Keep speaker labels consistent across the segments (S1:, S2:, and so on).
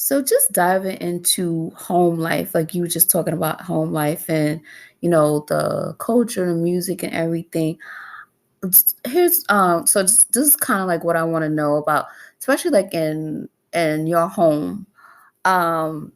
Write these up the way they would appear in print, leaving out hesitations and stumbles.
S1: So just diving into home life, like you were just talking about home life and, the culture and music and everything. Here's so this is kind of like what I want to know about, especially like in your home. Um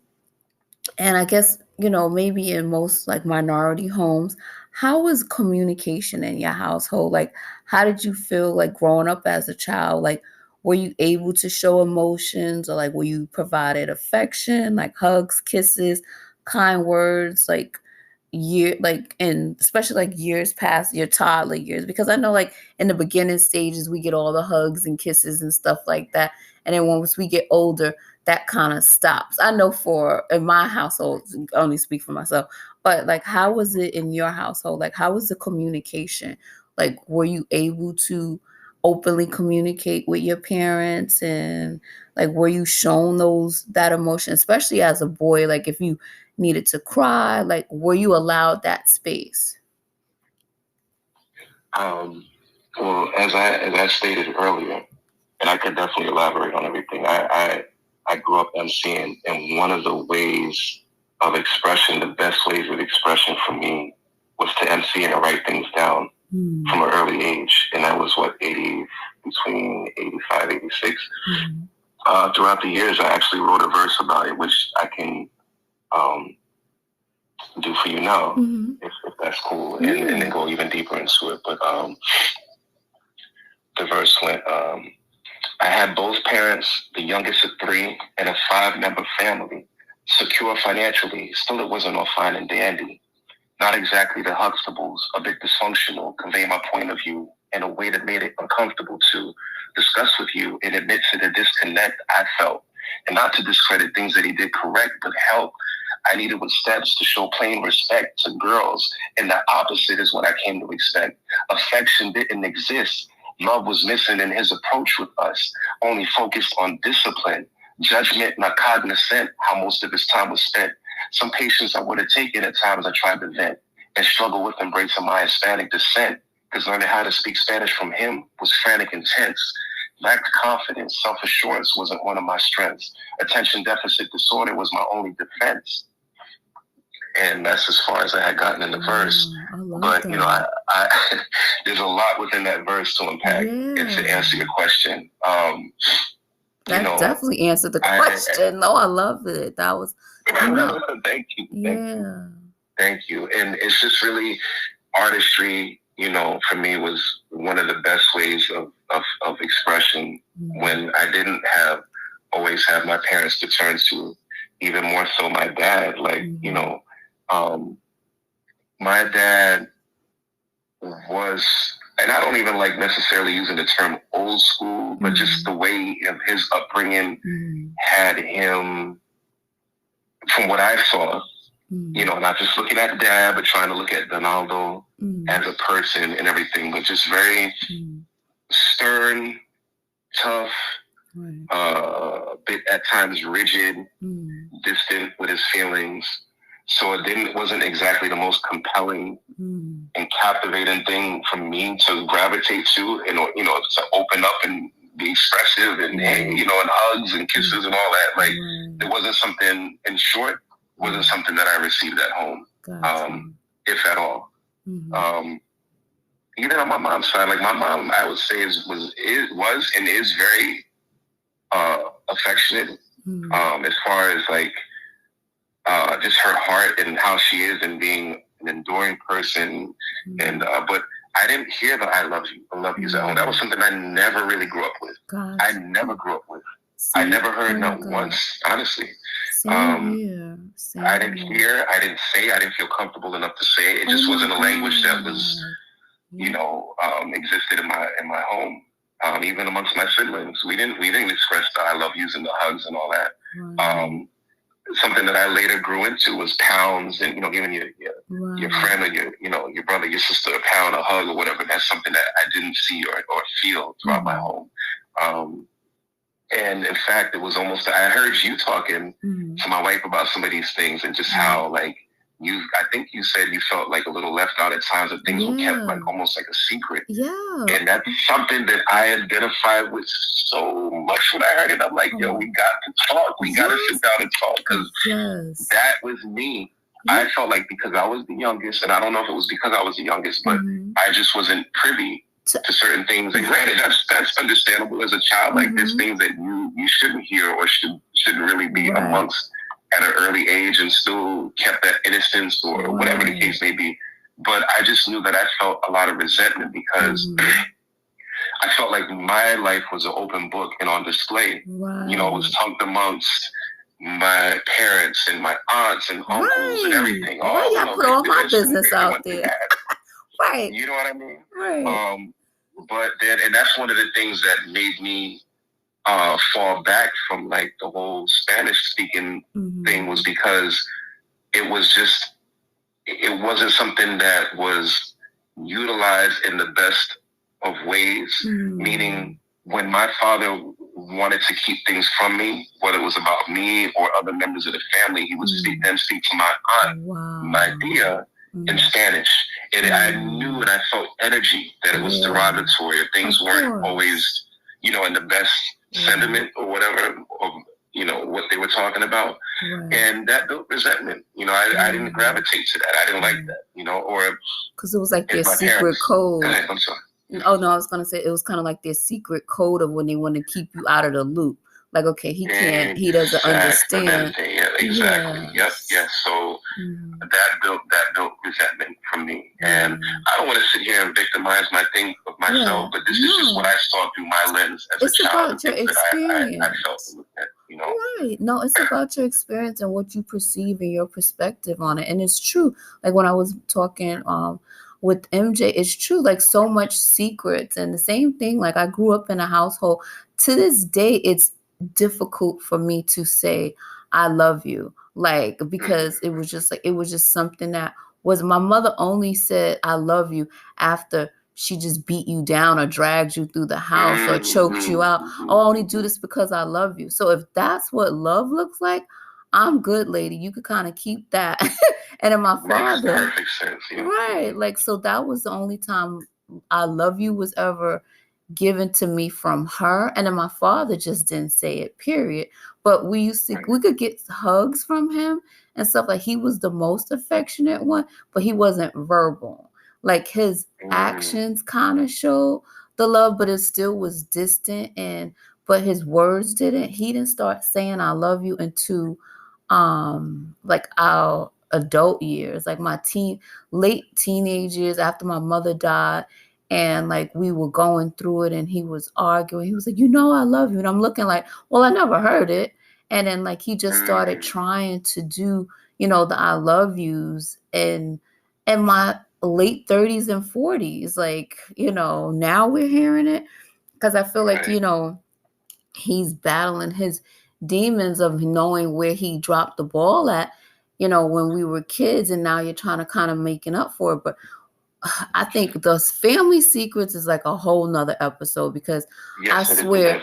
S1: and I guess, maybe in most like minority homes, how was communication in your household? Like, how did you feel like growing up as a child? Like, were you able to show emotions, or like were you provided affection, like hugs, kisses, kind words, and especially like years past your toddler years? Because I know like in the beginning stages we get all the hugs and kisses and stuff like that. And then once we get older, that kind of stops. I know for in my household, I only speak for myself, but like how was it in your household? Like how was the communication? Like were you able to openly communicate with your parents, and like were you shown that emotion, especially as a boy? Like if you needed to cry, like were you allowed that space?
S2: Um, well, as I stated earlier, and I could definitely elaborate on everything. I grew up emceeing, and one of the ways of expression, the best ways of expression for me, was to MC and to write things down from an early age, and that was between 85, 86. Throughout the years, I actually wrote a verse about it, which I can do for you now, if that's cool, and then go even deeper into it. But the verse went, I had both parents, the youngest of three, and a 5-member family, secure financially. Still, it wasn't all fine and dandy. Not exactly the Huxtables, a bit dysfunctional, convey my point of view in a way that made it uncomfortable to discuss with you and admit to the disconnect I felt. And not to discredit things that he did correct, but help. I needed with steps to show plain respect to girls, and the opposite is what I came to expect. Affection didn't exist. Love was missing in his approach with us, only focused on discipline, judgment, not cognizant how most of his time was spent. Some patience I would have taken at times I tried to vent and struggle with embracing my Hispanic descent, because learning how to speak Spanish from him was frantic and tense. Lacked confidence, self-assurance wasn't one of my strengths. Attention deficit disorder was my only defense. And that's as far as I had gotten in the verse. But, I there's a lot within that verse to unpack and to answer your question.
S1: That definitely answered the question. I love it. That was,
S2: Thank you. Thank you. And it's just really artistry, for me was one of the best ways of expression when I didn't always have my parents to turn to, even more so my dad. Like, my dad was, and I don't even like necessarily using the term old school, but just the way of his upbringing had him, from what I saw, not just looking at dad, but trying to look at Donaldo as a person and everything, but just very stern, tough, a bit at times rigid, distant with his feelings. So it wasn't exactly the most compelling and captivating thing for me to gravitate to, and to open up and be expressive and and hugs and kisses and all that. Like it wasn't something, in short, wasn't something that I received at home, if at all. Even on my mom's side, like my mom, I would say was and is very affectionate, as far as like just her heart and how she is, and being an enduring person. And but I didn't hear the I love yous at home. That was something I never really grew up with. I never grew up with. I never heard not once, honestly. I didn't hear, I didn't say, I didn't feel comfortable enough to say. It just wasn't a language that was, existed in my home. Even amongst my siblings, we didn't express the I love yous and the hugs and all that. Something that I later grew into was pounds, and giving your friend or your brother, your sister a pound, a hug, or whatever. That's something that I didn't see or feel throughout my home. And in fact, it was almost, I heard you talking to my wife about some of these things, and just how like I think you said you felt like a little left out at times, that things were kept like almost like a secret.
S1: Yeah.
S2: And that's something that I identified with so much when I heard it. I'm like, yo, we got to talk. We got to sit down and talk, because that was me. I felt like because I was the youngest, and I don't know if it was because I was the youngest, but I just wasn't privy to certain things. And granted, that's understandable as a child. Like there's things that you shouldn't hear or shouldn't really be amongst at an early age, and still kept that innocence or whatever the case may be. But I just knew that I felt a lot of resentment because I felt like my life was an open book and on display. You know, it was tucked amongst my parents and my aunts and uncles and everything.
S1: Oh, yeah, put all my business out there. Right.
S2: You know what I mean?
S1: Right.
S2: But then, and that's one of the things that made me fall back from like the whole Spanish speaking thing, was because it wasn't something that was utilized in the best of ways. Meaning, when my father wanted to keep things from me, whether it was about me or other members of the family, he would speak to my aunt, my tia, in Spanish. And I knew and I felt energy that it was derogatory, or things weren't always, you know, in the best sentiment or whatever, of, you know, what they were talking about. And that built resentment. You know, I didn't gravitate to that. I didn't like that, you know, or
S1: because it was like their secret code. I'm sorry. Oh, no, I was going to say it was kind of like their secret code of when they want to keep you out of the loop. Like, okay, he doesn't understand.
S2: Yeah, exactly. Yes. So that built resentment from me. And I don't want to sit here and victimize myself, but this is just what I saw through my lens as a child.
S1: It's about your experience.
S2: I felt, you know.
S1: Right. No, it's about your experience and what you perceive and your perspective on it. And it's true. Like when I was talking with MJ, it's true. Like so much secrets, and the same thing. Like I grew up in a household. To this day, it's difficult for me to say I love you, like, because it was just something that was, my mother only said I love you after she just beat you down or dragged you through the house or choked you out. Oh, I only do this because I love you. So if that's what love looks like, I'm good, lady. You could kind of keep that. And then my father,
S2: makes perfect sense, yeah.
S1: Right, like, so that was the only time I love you was ever given to me from her. And then my father just didn't say it, period. But we could get hugs from him and stuff. Like he was the most affectionate one, but he wasn't verbal. Like his actions kind of showed the love, but it still was distant. But his words didn't. He didn't start saying I love you until like our adult years, like my late teenage years, after my mother died. And like we were going through it and he was arguing. He was like, I love you. And I'm looking like, well, I never heard it. And then like he just started trying to do, the I love yous in my late 30s and 40s. Like, now we're hearing it. Because I feel like, he's battling his demons of knowing where he dropped the ball at, when we were kids. And now you're trying to kind of making up for it. But I think those family secrets is like a whole nother episode, because I swear,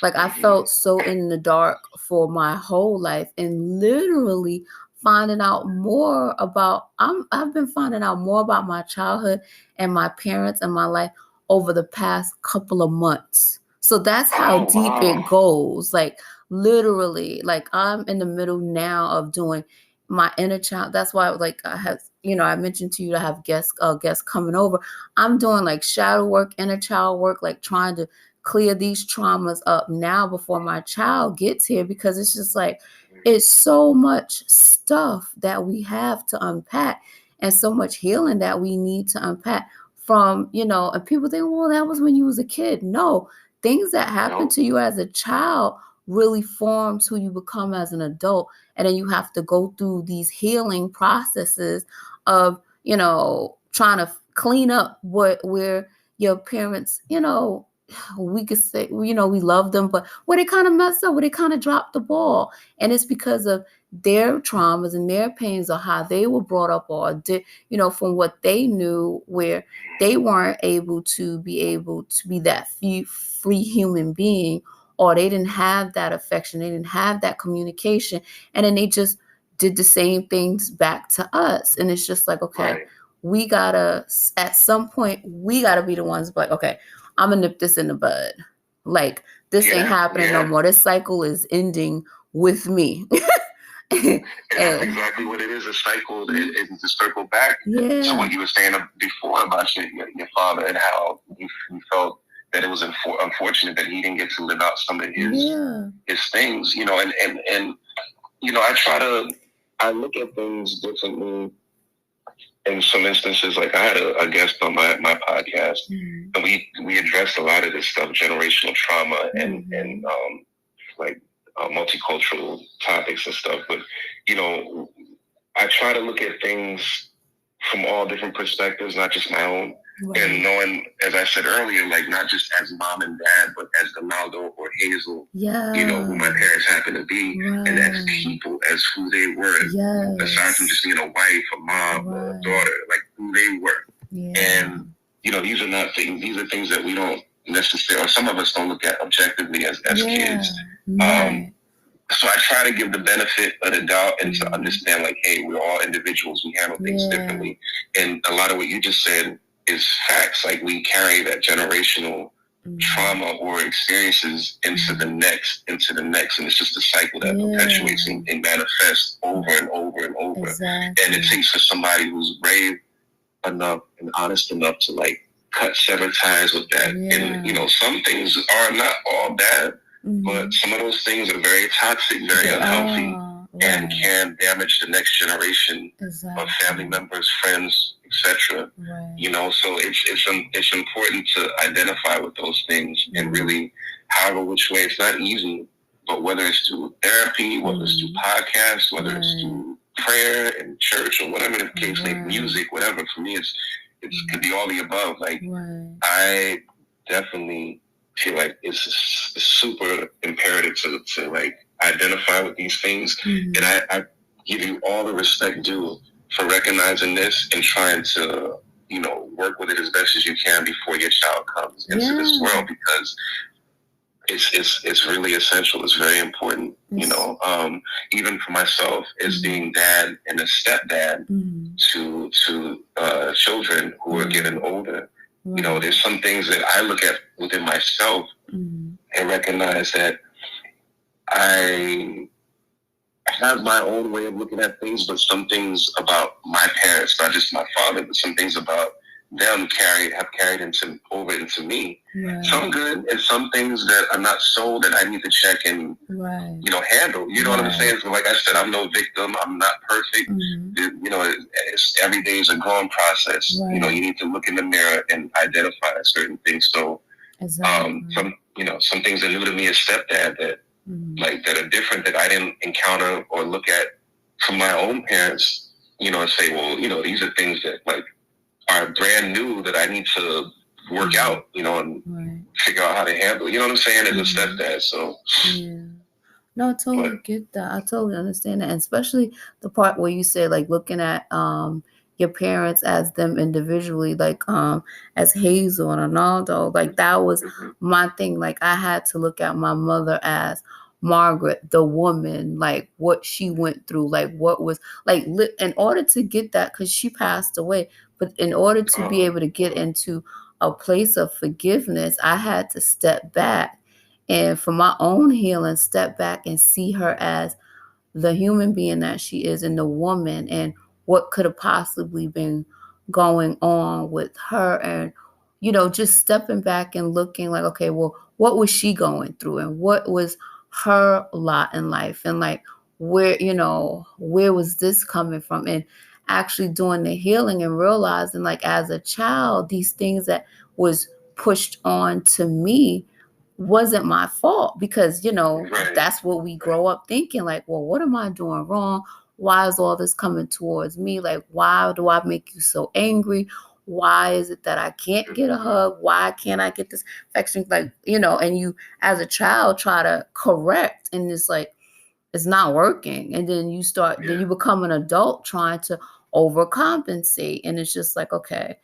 S1: like I felt so in the dark for my whole life, and literally finding out more about, I've been finding out more about my childhood and my parents and my life over the past couple of months. So that's how deep it goes. Like literally, like I'm in the middle now of doing my inner child. That's why, like, I have, I mentioned to you to have guests coming over. I'm doing like shadow work, inner child work, like trying to clear these traumas up now before my child gets here, because it's just like, it's so much stuff that we have to unpack and so much healing that we need to unpack from, and people think, well, that was when you was a kid. No, things that happened to you as a child really forms who you become as an adult. And then you have to go through these healing processes of, trying to clean up where your parents, we could say, we love them, but where they kind of messed up, where they kind of dropped the ball. And it's because of their traumas and their pains, or how they were brought up, or did, from what they knew, where they weren't able to be that free human being, or they didn't have that affection, they didn't have that communication, and then they just did the same things back to us. And it's just like, okay,
S2: Right.
S1: we gotta, at some point, we gotta be the ones like, okay, I'm gonna nip this in the bud. Like, this ain't
S2: Yeah.
S1: happening no
S2: Yeah.
S1: more. This cycle is ending with me.
S2: And that's
S1: And
S2: exactly what it is, a cycle. It's to circle back to what
S1: yeah,
S2: you were saying before about your father and how you felt that it was unfortunate that he didn't get to live out some of
S1: yeah,
S2: his things, and I look at things differently in some instances. Like, I had a guest on my podcast, and we addressed a lot of this stuff, generational trauma, and like multicultural topics and stuff. But I try to look at things from all different perspectives, not just my own.
S1: right.
S2: And knowing, as I said earlier, like, not just as mom and dad, but as Donaldo or Hazel,
S1: Yeah.
S2: who my parents happen to be, and as people, as who they were, aside from just being a wife, a mom, a daughter, like who they were.
S1: Yeah.
S2: And these are not things; these are things that we don't necessarily, or some of us don't look at objectively as kids.
S1: Right.
S2: So I try to give the benefit of the doubt and to understand, like, hey, we're all individuals. We handle things differently. And a lot of what you just said is facts. Like, we carry that generational trauma or experiences into the next. And it's just a cycle that perpetuates and manifests over and over and over.
S1: Exactly.
S2: And it takes for somebody who's brave enough and honest enough to, like, sever ties with that. And, some things are not all bad. But some of those things are very toxic, very unhealthy, and can damage the next generation of family members, friends, etc. So it's important to identify with those things and really, however which way. It's not easy, but whether it's through therapy, whether it's through podcasts, whether it's through prayer and church, or whatever the case, like music, whatever. For me, it could be all the above. Like, I definitely feel like it's super imperative to like identify with these things, and I give you all the respect due for recognizing this and trying to work with it as best as you can before your child comes into this world, because it's really essential. It's very important. Even for myself, as being dad and a stepdad to children who are getting older. There's some things that I look at within myself and recognize that I have my own way of looking at things, but some things about my parents, not just my father, but some things about them have carried over into me. Some good, and some things that are not so, that I need to check and handle. You know what I'm saying? So, like I said, I'm no victim. I'm not perfect. Every day is a growing process. You need to look in the mirror and identify certain things. So, some things are new to me as stepdad that that are different, that I didn't encounter or look at from my own parents. And say, well, these are things that like are brand new that I need to work out, and figure out how to handle. You know what I'm saying? As a stepdad. So
S1: no, I totally get that. I totally understand that, and especially the part where you say like looking at your parents as them individually, like as Hazel and Arnaldo. Like, that was my thing. Like, I had to look at my mother as Margaret, the woman, like what she went through, like what was like in order to get that, because she passed away, but in order to be able to get into a place of forgiveness, I had to step back, and for my own healing, step back and see her as the human being that she is, and the woman, and what could have possibly been going on with her. And just stepping back and looking like, okay, well, what was she going through, and what was her lot in life, and like where was this coming from, and actually doing the healing and realizing, like, as a child, these things that was pushed on to me wasn't my fault, because that's what we grow up thinking, like, well, what am I doing wrong? Why is all this coming towards me? Like, why do I make you so angry? Why is it that I can't get a hug? Why can't I get this affection? Like, and you as a child try to correct, and it's like it's not working, and then then you become an adult trying to overcompensate, and it's just like, okay,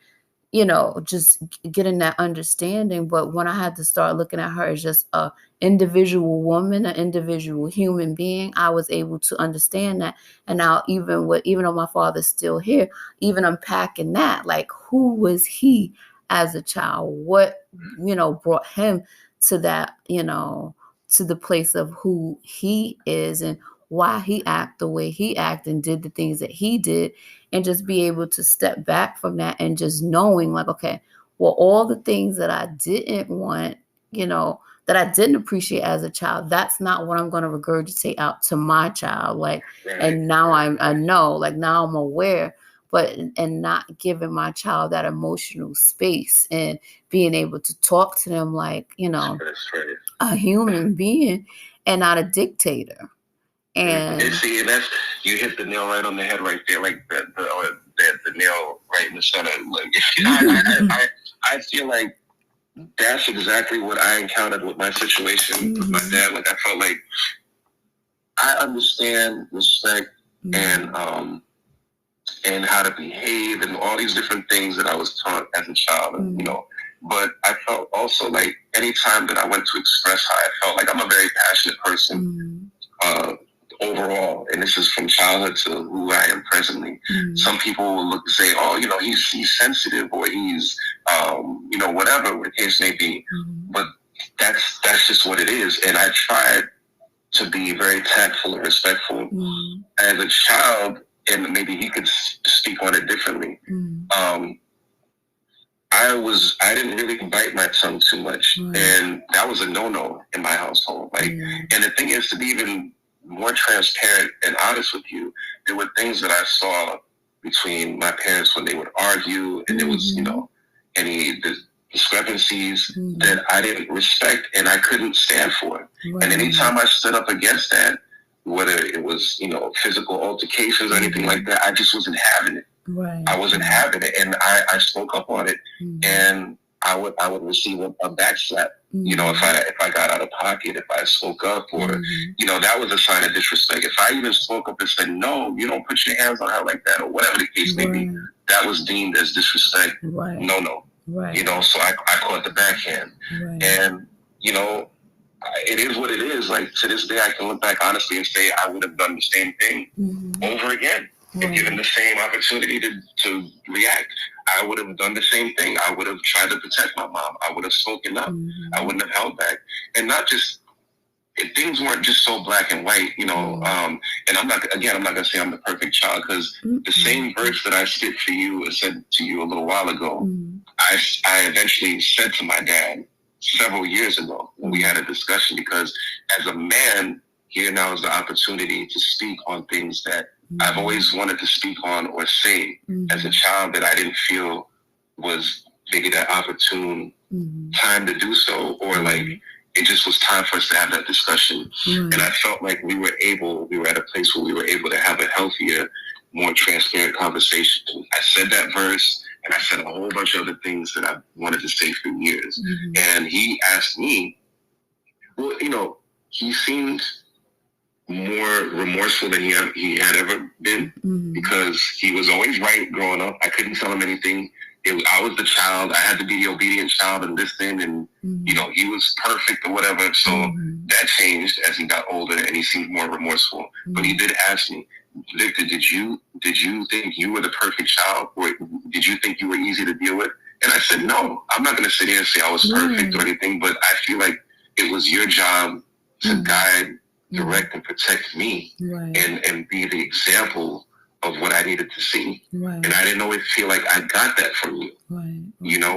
S1: just getting that understanding. But when I had to start looking at her as just a individual woman, an individual human being, I was able to understand that. And now even though my father's still here, even unpacking that, like, who was he as a child? What, brought him to that, to the place of who he is, and why he act the way he act and did the things that he did, and just be able to step back from that and just knowing, like, okay, well, all the things that I didn't want, that I didn't appreciate as a child, that's not what I'm going to regurgitate out to my child. Like, and now I know, like, now I'm aware, but, and not giving my child that emotional space and being able to talk to them like, a human being and not a dictator. And
S2: see, and that's, you hit the nail right on the head right there, like the nail right in the center. Like, I feel like that's exactly what I encountered with my situation with my dad. Like, I felt like I understand respect and how to behave and all these different things that I was taught as a child, and, but I felt also like anytime that I went to express how I felt, like, I'm a very passionate person. Overall, and this is from childhood to who I am presently. Some people will look and say, "Oh, he's sensitive, or he's, whatever the case may be." But that's just what it is. And I tried to be very tactful and respectful as a child, and maybe he could speak on it differently. I didn't really bite my tongue too much, and that was a no-no in my household. Like, and the thing is, to be even more transparent and honest with you, there were things that I saw between my parents when they would argue, and there was, any discrepancies that I didn't respect and I couldn't stand for. And anytime I stood up against that, whether it was, physical altercations or anything like that, I just wasn't having it. I wasn't having it, and I spoke up on it, and I would receive a backslap. If I got out of pocket, if I spoke up, or that was a sign of disrespect. If I even spoke up and said, "No, you don't put your hands on her like that," or whatever the case may be, that was deemed as disrespect. No. So I caught the backhand, and it is what it is. Like, to this day, I can look back honestly and say I would have done the same thing over again. If given the same opportunity to react, I would have done the same thing. I would have tried to protect my mom. I would have spoken up. I wouldn't have held back. And not just, if things weren't just so black and white, and I'm not going to say I'm the perfect child, because the same verse that I spit for you and said to you a little while ago, I eventually said to my dad several years ago when we had a discussion, because as a man, here now is the opportunity to speak on things that I've always wanted to speak on or say as a child, that I didn't feel was maybe that opportune time to do so, or like it just was time for us to have that discussion. And I felt like we were at a place where we were able to have a healthier, more transparent conversation. I said that verse, and I said a whole bunch of other things that I wanted to say for years. And he asked me, well, he seemed more remorseful than he had ever been, because he was always right growing up. I couldn't tell him anything. I was the child. I had to be the obedient child and listen, and he was perfect or whatever. So that changed as he got older, and he seemed more remorseful. But he did ask me, "Victor, did you think you were the perfect child, or did you think you were easy to deal with?" And I said, "No, I'm not going to sit here and say I was perfect or anything, but I feel like it was your job to guide, direct, and protect me, and be the example of what I needed to see." And I didn't always feel like I got that from you.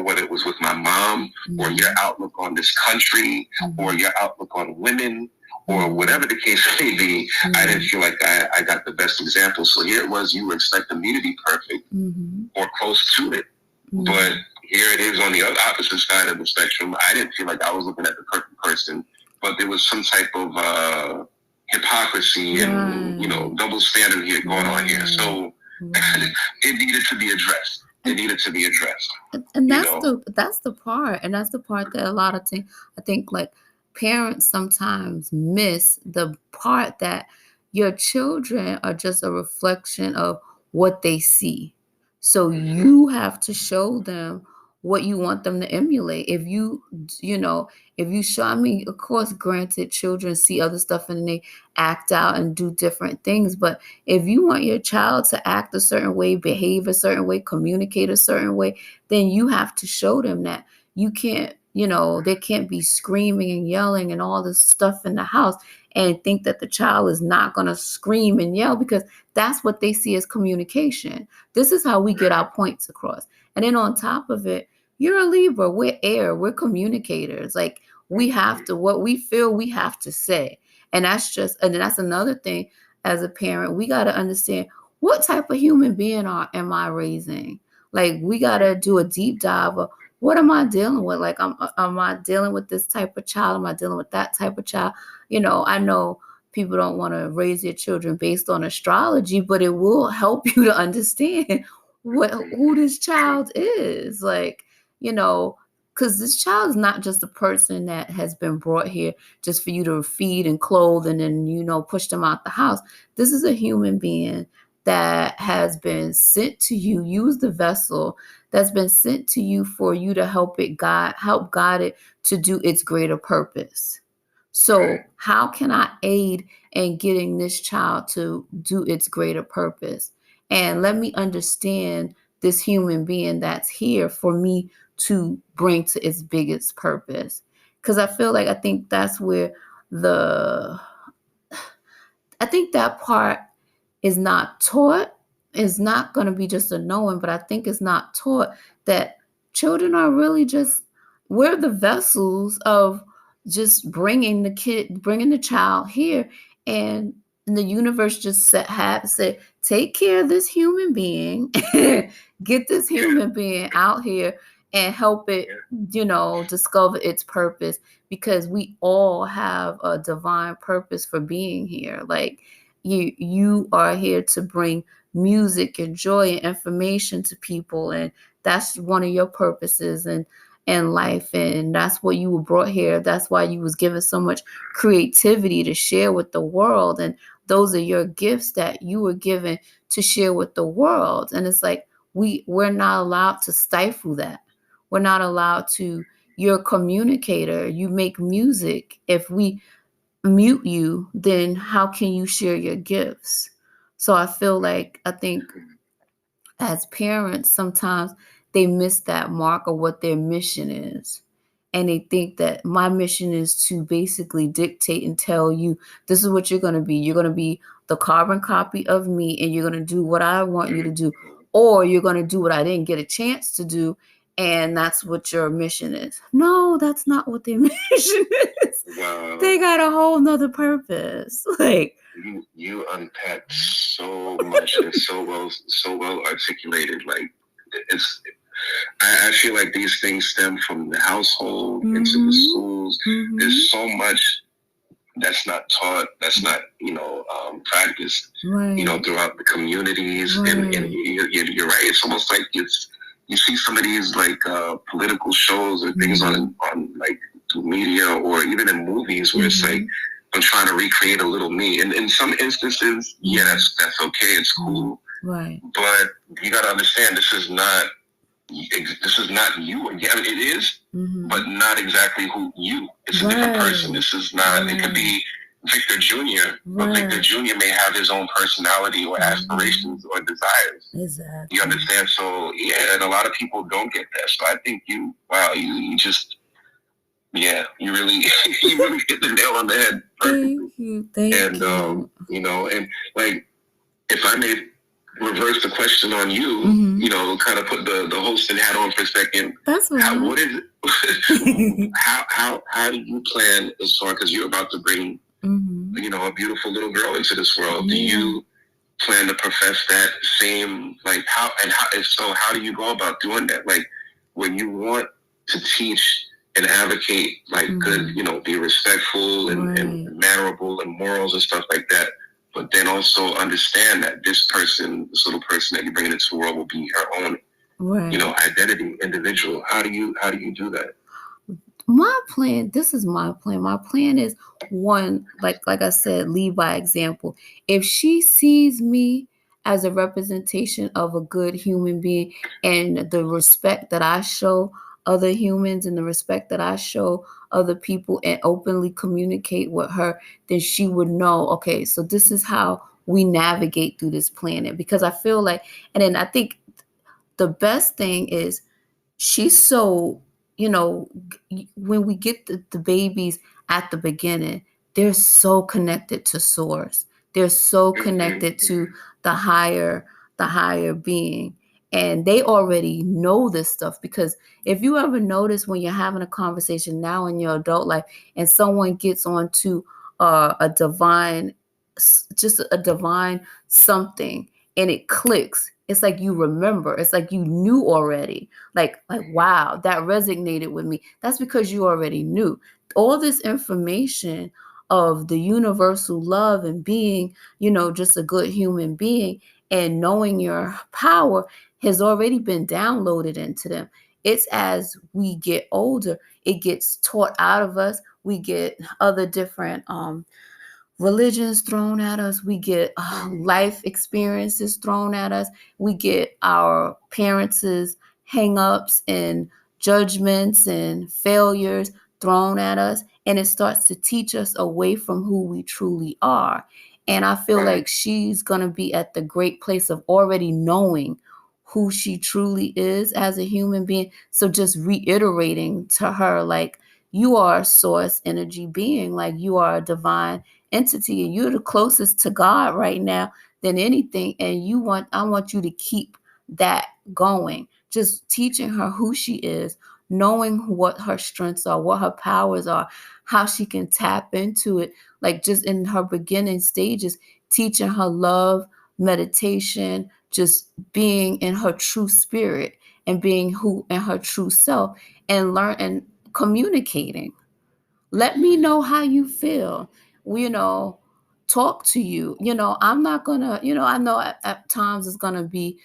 S2: Whether it was with my mom, or your outlook on this country, or your outlook on women, or whatever the case may be, I didn't feel like I got the best example. So here it was, you were expecting me to be perfect or close to it. But here it is on the opposite side of the spectrum. I didn't feel like I was looking at the perfect person, but there was some type of hypocrisy and double standard here going on here. So it needed to be addressed.
S1: And that's the part, that a lot of things, I think, like, parents sometimes miss the part that your children are just a reflection of what they see. So you have to show them what you want them to emulate. If you know, if you show, I mean, of course, granted, children see other stuff and they act out and do different things. But if you want your child to act a certain way, behave a certain way, communicate a certain way, then you have to show them that. You can't, you know, they can't be screaming and yelling and all this stuff in the house and think that the child is not going to scream and yell, because that's what they see as communication. This is how we get our points across. And then on top of it, you're a Libra, we're air, we're communicators. Like, we have to, what we feel, we have to say. And that's another thing. As a parent, we got to understand, what type of human being am I raising? Like, we got to do a deep dive of, what am I dealing with? Like, am I dealing with this type of child? Am I dealing with that type of child? You know, I know people don't want to raise their children based on astrology, but it will help you to understand who this child is. Like, you know, because this child is not just a person that has been brought here just for you to feed and clothe and then, you know, push them out the house. This is a human being that has been sent to you. Use the vessel that's been sent to you for you to help guide it to do its greater purpose. So how can I aid in getting this child to do its greater purpose? And let me understand this human being that's here for me to bring to its biggest purpose. Because I think that's where I think that part is not taught. It's not going to be just a knowing, but I think it's not taught that children are really just, we're the vessels of just bringing the child here. And the universe just said, take care of this human being, get this human being out here and help it, you know, discover its purpose, because we all have a divine purpose for being here. Like, you are here to bring music and joy and information to people, and that's one of your purposes in life, and that's what you were brought here. That's why you was given so much creativity to share with the world, and those are your gifts that you were given to share with the world. And it's like, we're not allowed to stifle that. We're not allowed to. You're a communicator, you make music. If we mute you, then how can you share your gifts? So I think as parents, sometimes they miss that mark of what their mission is. And they think that my mission is to basically dictate and tell you, this is what you're going to be. You're going to be the carbon copy of me, and you're going to do what I want you to do. Or you're going to do what I didn't get a chance to do. And that's what your mission is. No, that's not what their mission is. Wow. They got a whole nother purpose. Like,
S2: you unpacked so much and so well articulated. Like, I feel like these things stem from the household into the schools. There's so much that's not taught, that's not, practiced, throughout the communities. And you're right. It's almost like you see some of these like political shows or things on like media or even in movies where it's like, I'm trying to recreate a little me. And in some instances, yeah, that's okay. It's cool.
S1: Right.
S2: But you got to understand, this is not you. I mean, it is, but not exactly who you. It's a different person. This is not, it could be Victor Jr., but Victor Jr. may have his own personality or aspirations or desires.
S1: Exactly.
S2: You understand? So, yeah, and a lot of people don't get that. So I think you just, yeah, you really hit the nail on the head.
S1: Thank you.
S2: And like, if I may reverse the question on you, kind of put the hosting hat on for a second.
S1: That's right.
S2: What is it? how do you plan as far, because you're about to bring, a beautiful little girl into this world? Do you plan to profess that same, like, if so, how do you go about doing that? Like, when you want to teach and advocate, like, good, be respectful and mannerable and morals and stuff like that, but then also understand that this little person that you're bringing into the world will be her own, identity, individual. How do you do that?
S1: This is my plan. My plan is, one, like I said, lead by example. If she sees me as a representation of a good human being, and the respect that I show other humans and the respect that I show other people and openly communicate with her, then she would know, okay, so this is how we navigate through this planet. Because I feel like, and then I think the best thing is she's so, when we get the babies at the beginning, they're so connected to source. They're so connected to the higher, the higher being. And they already know this stuff, because if you ever notice when you're having a conversation now in your adult life and someone gets onto a divine, just a divine something, and it clicks, it's like you remember, it's like you knew already, like wow, that resonated with me. That's because you already knew all this information of the universal love and being, just a good human being, and knowing your power has already been downloaded into them. It's as we get older, it gets taught out of us. We get other different religions thrown at us. We get life experiences thrown at us. We get our parents' hang-ups and judgments and failures thrown at us. And it starts to teach us away from who we truly are. And I feel like she's going to be at the great place of already knowing who she truly is as a human being. So just reiterating to her, like, you are a source energy being, like you are a divine entity, and you're the closest to God right now than anything. And I want you to keep that going. Just teaching her who she is, knowing what her strengths are, what her powers are, how she can tap into it. Like just in her beginning stages, teaching her love, meditation, just being in her true spirit and being who in her true self, and learn and communicating. Let me know how you feel. You know, talk to you. I'm not gonna, I know at times it's gonna be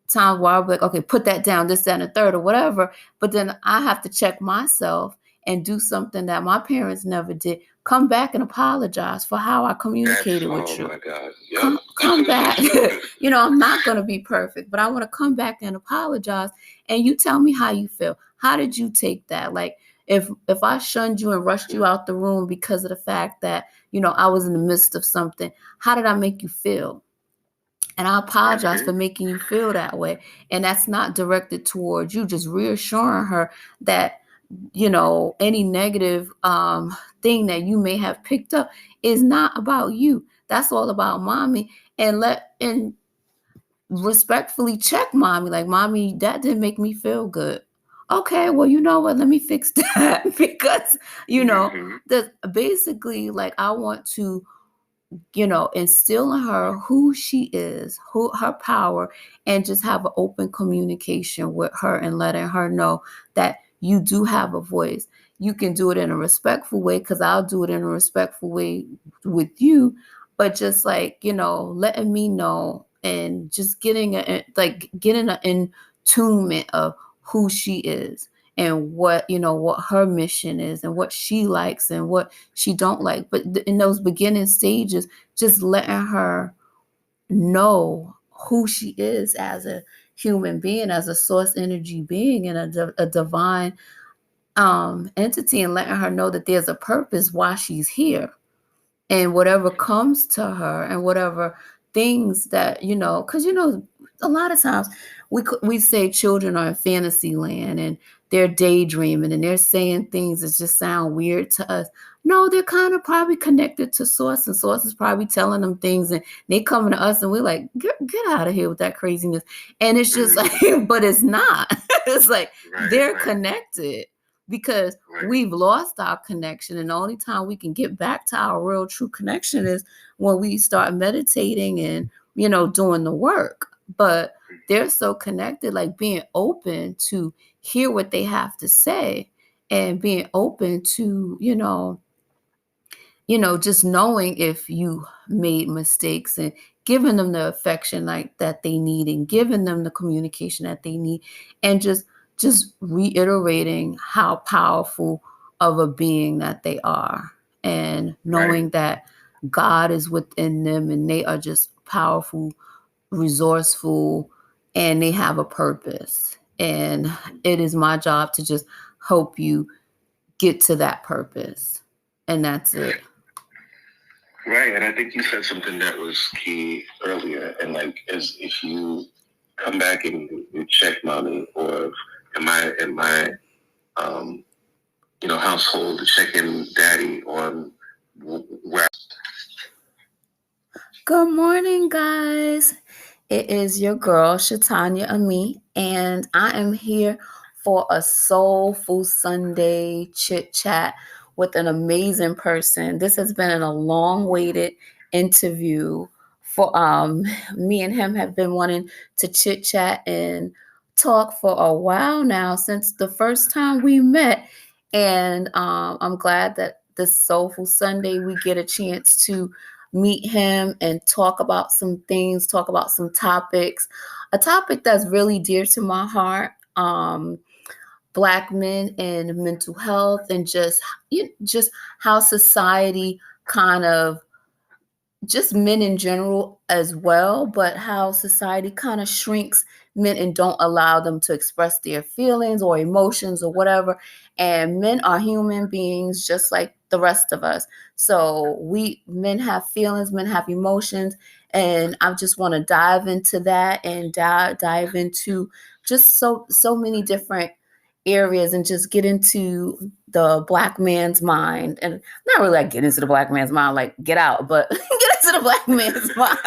S1: times where I'll be like, okay, put that down, this, that, and the third, or whatever. But then I have to check myself and do something that my parents never did. Come back and apologize for how I communicated with you.
S2: Oh my God. Yep.
S1: Come back. I'm not going to be perfect, but I want to come back and apologize. And you tell me how you feel. How did you take that? Like, if I shunned you and rushed you out the room because of the fact that, I was in the midst of something, how did I make you feel? And I apologize for making you feel that way. And that's not directed towards you, just reassuring her that, any negative thing that you may have picked up is not about you. That's all about mommy. And respectfully check mommy, like, mommy, that didn't make me feel good. Okay, well, you know what? Let me fix that. Because, that basically, like, I want to instill in her who she is, who her power, and just have an open communication with her and letting her know that you do have a voice. You can do it in a respectful way, because I'll do it in a respectful way with you, but just like, letting me know and just getting an attunement of who she is and what her mission is and what she likes and what she don't like. But in those beginning stages, just letting her know who she is as a human being, as a source energy being, and a divine entity, and letting her know that there's a purpose why she's here. And whatever comes to her, and whatever things that, because a lot of times we say children are in fantasy land and they're daydreaming and they're saying things that just sound weird to us. No, they're kind of probably connected to source, and source is probably telling them things, and they coming to us and we're like, get out of here with that craziness. And it's just like, but it's not. It's like they're connected, because we've lost our connection. And the only time we can get back to our real true connection is when we start meditating and, doing the work. But they're so connected, like being open to hear what they have to say, and being open to, just knowing if you made mistakes, and giving them the affection like that they need, and giving them the communication that they need, and just reiterating how powerful of a being that they are, and knowing that God is within them and they are just powerful resourceful, and they have a purpose. And it is my job to just help you get to that purpose. And that's it.
S2: Right, and I think you said something that was key earlier, and like, as if you come back and you check mommy, or in my household, checking daddy on where.
S1: Good morning, guys. It is your girl, Shatanya Ami, and I am here for a Soulful Sunday chit chat with an amazing person. This has been a long awaited interview for me and him have been wanting to chit chat and talk for a while now, since the first time we met. And I'm glad that this Soulful Sunday we get a chance to meet him and talk about some things, talk about some topics. A topic that's really dear to my heart, Black men and mental health, and just how society kind of, just men in general as well, but how society kind of shrinks men and don't allow them to express their feelings or emotions or whatever. And men are human beings just like the rest of us. So we men have feelings, men have emotions, and I just want to dive into that and dive into just so many different areas and just get into the Black man's mind. And not really like get into the Black man's mind, like get out, but get into the Black man's mind.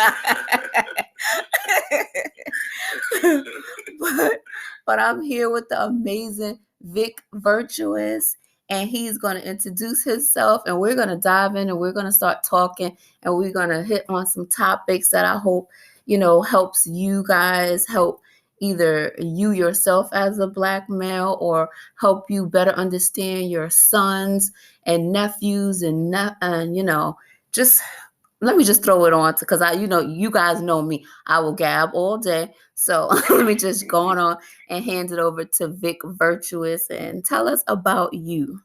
S1: but I'm here with the amazing Vic Virtuous, and he's going to introduce himself, and we're going to dive in and we're going to start talking, and we're going to hit on some topics that I hope, helps you guys, help either you yourself as a Black male, or help you better understand your sons and nephews and just let me just throw it on because you guys know me. I will gab all day. So let me just go on and hand it over to Vic Virtuous and tell us about you.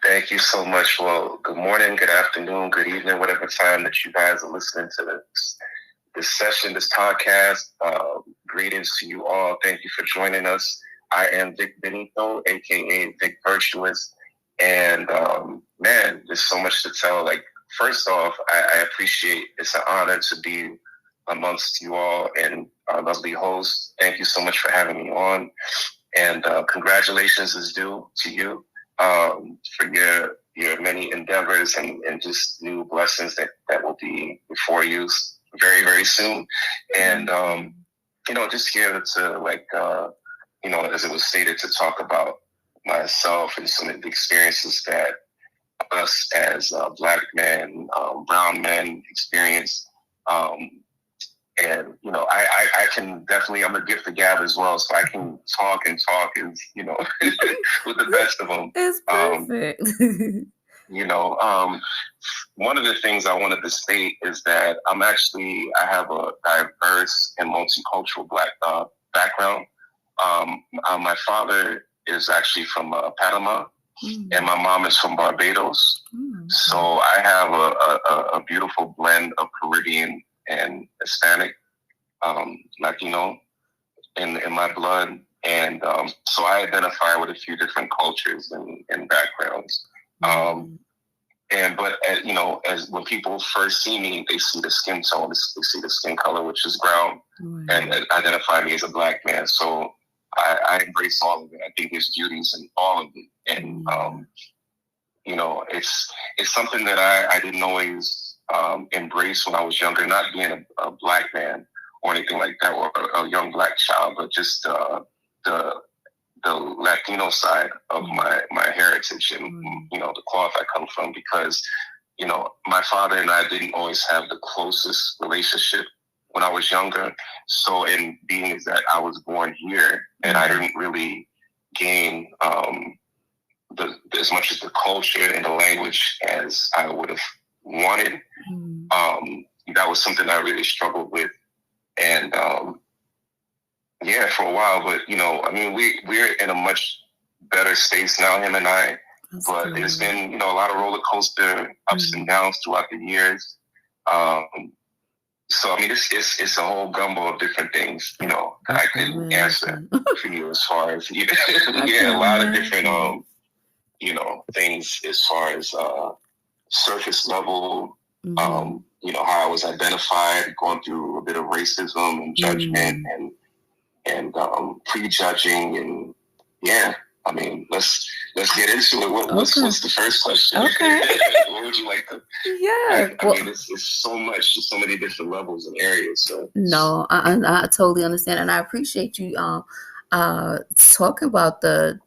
S2: Thank you so much. Well, good morning, good afternoon, good evening, whatever time that you guys are listening to this session, this podcast. Greetings to you all. Thank you for joining us. I am Vic Benito, aka Vic Virtuous, and man, there's so much to tell. Like, first off, I appreciate, it's an honor to be amongst you all and our lovely host. Thank you so much for having me on, and congratulations is due to you for your many endeavors and just new blessings that will be before you very, very soon. And just here to as it was stated, to talk about myself and some of the experiences that us as Black men, brown men experience. And I can definitely, I'm a gift of gab as well, so I can talk and with the best of them.
S1: It's perfect.
S2: One of the things I wanted to state is that I have a diverse and multicultural Black background. My father is actually from Panama, and my mom is from Barbados. So I have a beautiful blend of Caribbean and Hispanic, Latino in my blood. And so I identify with a few different cultures and backgrounds. But as when people first see me, they see the skin tone, they see the skin color, which is brown, and identify me as a Black man. So I embrace all of it. I think there's beauties in all of it, and it's something that I didn't always embrace when I was younger. Not being a Black man or anything like that, or a young Black child, but just the Latino side of my heritage and the cloth I come from, because my father and I didn't always have the closest relationship when I was younger. So in being that I was born here and I didn't really gain as much as the culture and the language as I would have wanted, that was something I really struggled with. And for a while, but we're in a much better space now, him and I. But there's been a lot of roller coaster ups and downs throughout the years. So I mean, it's a whole gumbo of different things, you know, that I can answer for you as far as yeah, a lot of different you know, things as far as surface level, you know, how I was identified, going through a bit of racism and judgment and prejudging, and yeah. I mean, let's get into it. What's the first question?
S1: Okay.
S2: What would you like to?
S1: Yeah.
S2: I mean, it's so much, so many different levels and areas. So
S1: no, I totally understand, and I appreciate you talking about the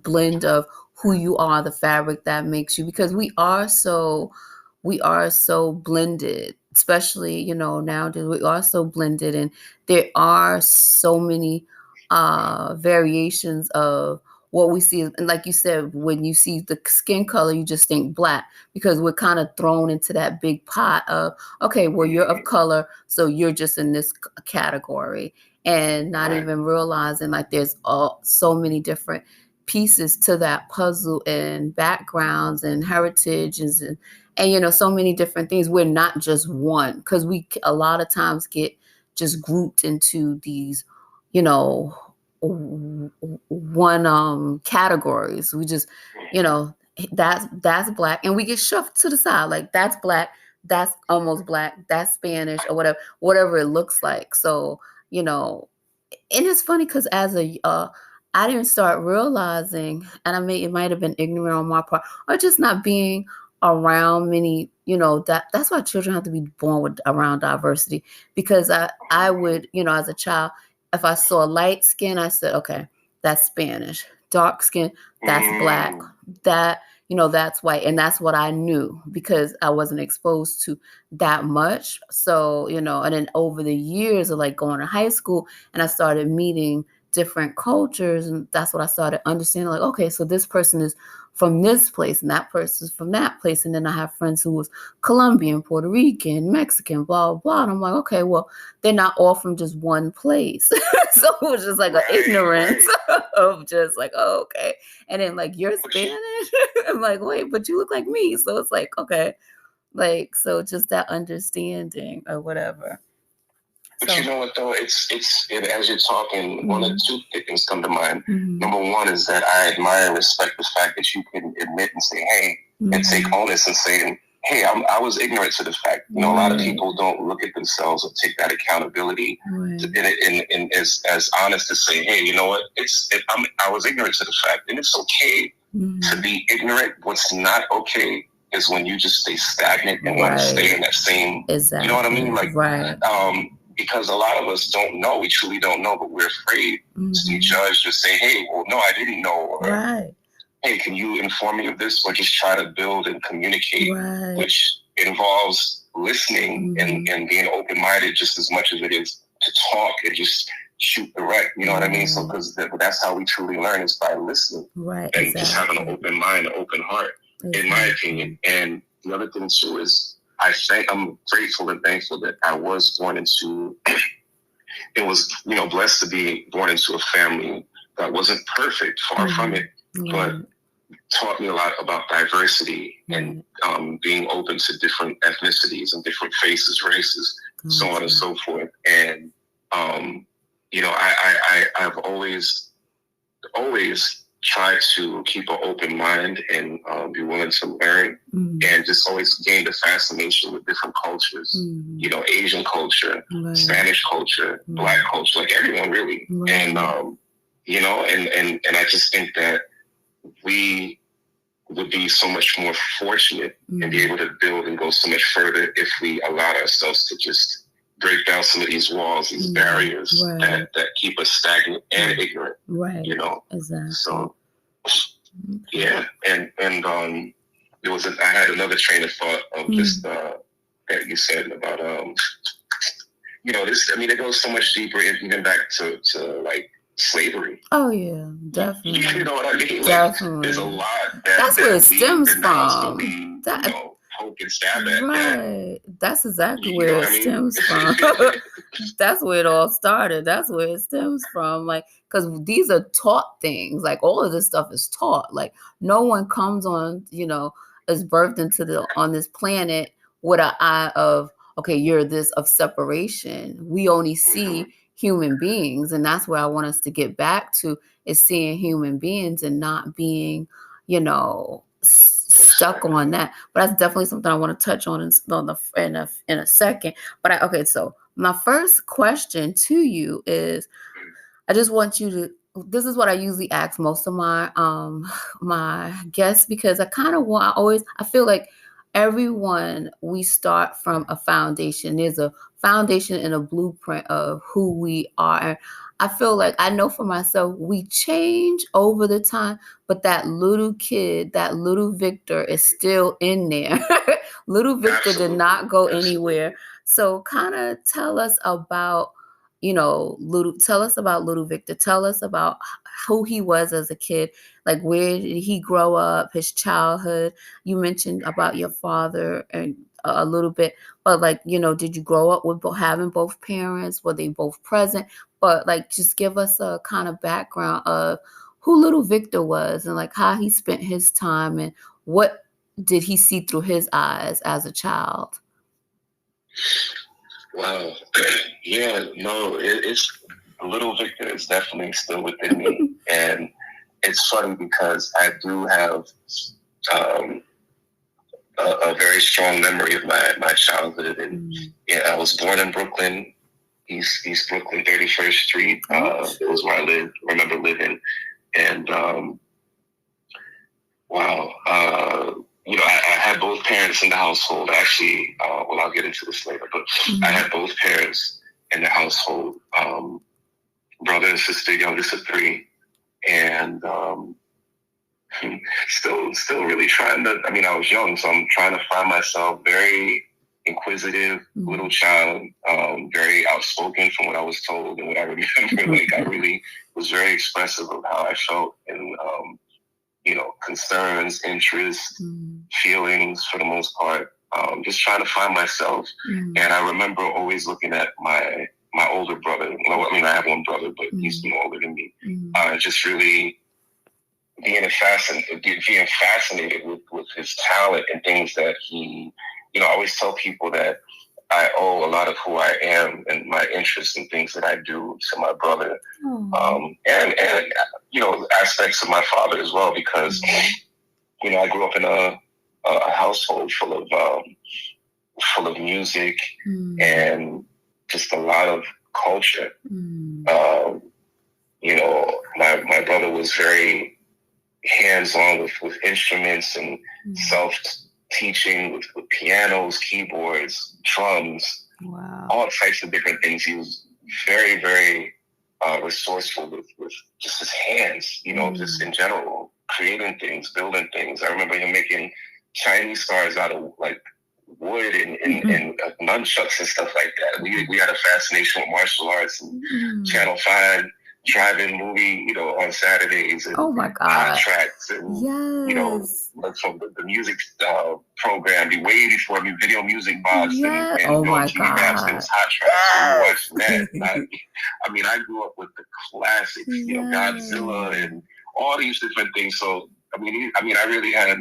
S1: blend of who you are, the fabric that makes you, because we are so blended, especially, you know, nowadays we are so blended, and there are so many variations of what we see. And like you said, when you see the skin color, you just think black, because we're kind of thrown into that big pot of, okay, well, you're of color, so you're just in this category, and not even realizing like there's so many different pieces to that puzzle, and backgrounds and heritages, and you know, so many different things. We're not just one, because we a lot of times get just grouped into these, you know, one categories. We just, you know, that's black, and we get shoved to the side, like that's black, that's almost black, that's Spanish, or whatever it looks like. So, you know, and it's funny because as a I didn't start realizing, and it might have been ignorant on my part, or just not being around many, you know, that's why children have to be born with around diversity, because I would, you know, as a child, if I saw light skin, I said, okay, that's Spanish. Dark skin, that's black. That, you know, that's white. And that's what I knew, because I wasn't exposed to that much. So, you know, and then over the years of like going to high school, and I started meeting different cultures, and that's what I started understanding, like, okay, so this person is from this place, and that person's from that place. And then I have friends who was Colombian, Puerto Rican, Mexican, blah, blah, blah. And I'm like, okay, well, they're not all from just one place. So it was just like an ignorance of just like, oh, okay. And then like, you're Spanish? I'm like, wait, but you look like me. So it's like, okay. Like, so just that understanding or whatever.
S2: But you know what though? It's as you're talking, one or two things come to mind. Number one is that I admire and respect the fact that you can admit and say, hey, and take onus and saying, hey, I was ignorant to the fact. You know, a lot of people don't look at themselves or take that accountability and as honest to say, hey, you know what? I was ignorant to the fact, and it's okay to be ignorant. What's not okay is when you just stay stagnant and want to stay in that same. You know what I mean? Like, because a lot of us don't know. We truly don't know, but we're afraid to be judged or say, hey, well, no, I didn't know. Or, hey, can you inform me of this? Or just try to build and communicate, which involves listening and being open-minded just as much as it is to talk and just shoot direct. You know what I mean? So because that's how we truly learn, is by listening and just having an open mind, an open heart, in my opinion. And the other thing too is, I'm grateful and thankful that I was born into, it was, you know, blessed to be born into a family that wasn't perfect, far from it, but taught me a lot about diversity and being open to different ethnicities and different faces, races, so on and so forth. And, you know, I've always try to keep an open mind and be willing to learn and just always gain the fascination with different cultures, you know, Asian culture, Spanish culture, Black culture, like everyone really. And, you know, and I just think that we would be so much more fortunate and be able to build and go so much further if we allowed ourselves to just break down some of these walls, these barriers that keep us stagnant and ignorant. You know, so yeah, and there was I had another train of thought of just that you said about you know, this. I mean, it goes so much deeper, even back to like slavery.
S1: Oh yeah, definitely.
S2: You know what I mean? Like,
S1: definitely.
S2: There's a lot
S1: that's where it stems from.
S2: You know, poke and stab at.
S1: Right. That's exactly where it stems from. That's where it all started. That's where it stems from. Like, because these are taught things. Like, all of this stuff is taught. Like, no one comes on, you know, is birthed into on this planet with an eye of, okay, you're this of separation. We only see human beings, and that's where I want us to get back to, is seeing human beings and not being, stuck on that. But that's definitely something I want to touch on in a second. But okay, so my first question to you is, I just want you to, this is what I usually ask most of my my guests, because I kind of want, I feel like everyone, we start from a foundation. There's a foundation and a blueprint of who we are. And I feel like, I know for myself, we change over the time, but that little kid, that little Victor is still in there. Little Victor did not go anywhere. So kind of tell us about, tell us about little Victor. Tell us about who he was as a kid. Like, where did he grow up, his childhood? You mentioned about your father and a little bit, but like, did you grow up with having both parents? Were they both present? But like, just give us a kind of background of who little Victor was, and like how he spent his time, and what did he see through his eyes as a child?
S2: Wow. Yeah, no, it's little Victor is definitely still within me. And it's funny because I do have um, a very strong memory of my childhood. And yeah, I was born in Brooklyn, East Brooklyn, 31st Street. It was where I remember living. And wow, I had both parents in the household. Actually, I'll get into this later, but I had both parents in the household, brother and sister, youngest of three, and still really trying to. I mean, I was young, so I'm trying to find myself. Very inquisitive little child, very outspoken from what I was told and what I remember. Like, I really was very expressive of how I felt, and concerns, interests, feelings for the most part. Just trying to find myself. And I remember always looking at my older brother. Well, I mean, I have one brother, but he's older than me. Just really being fascinated with his talent and things that he, I always tell people that I owe a lot of who I am and my interests and things that I do to my brother, and aspects of my father as well, because I grew up in a household full of music and just a lot of culture. My brother was very hands-on with instruments and self-teaching with pianos, keyboards, drums, all types of different things. He was very, very resourceful with just his hands, just in general, creating things, building things. I remember him making Chinese stars out of like wood and nunchucks and stuff like that. We had a fascination with martial arts, and Channel 5 drive-in movie, on Saturdays, and hot tracks, and like from the music program, way before video music box and TV maps, and hot tracks. So we were watching that. I grew up with the classics, Godzilla and all these different things. So I really had,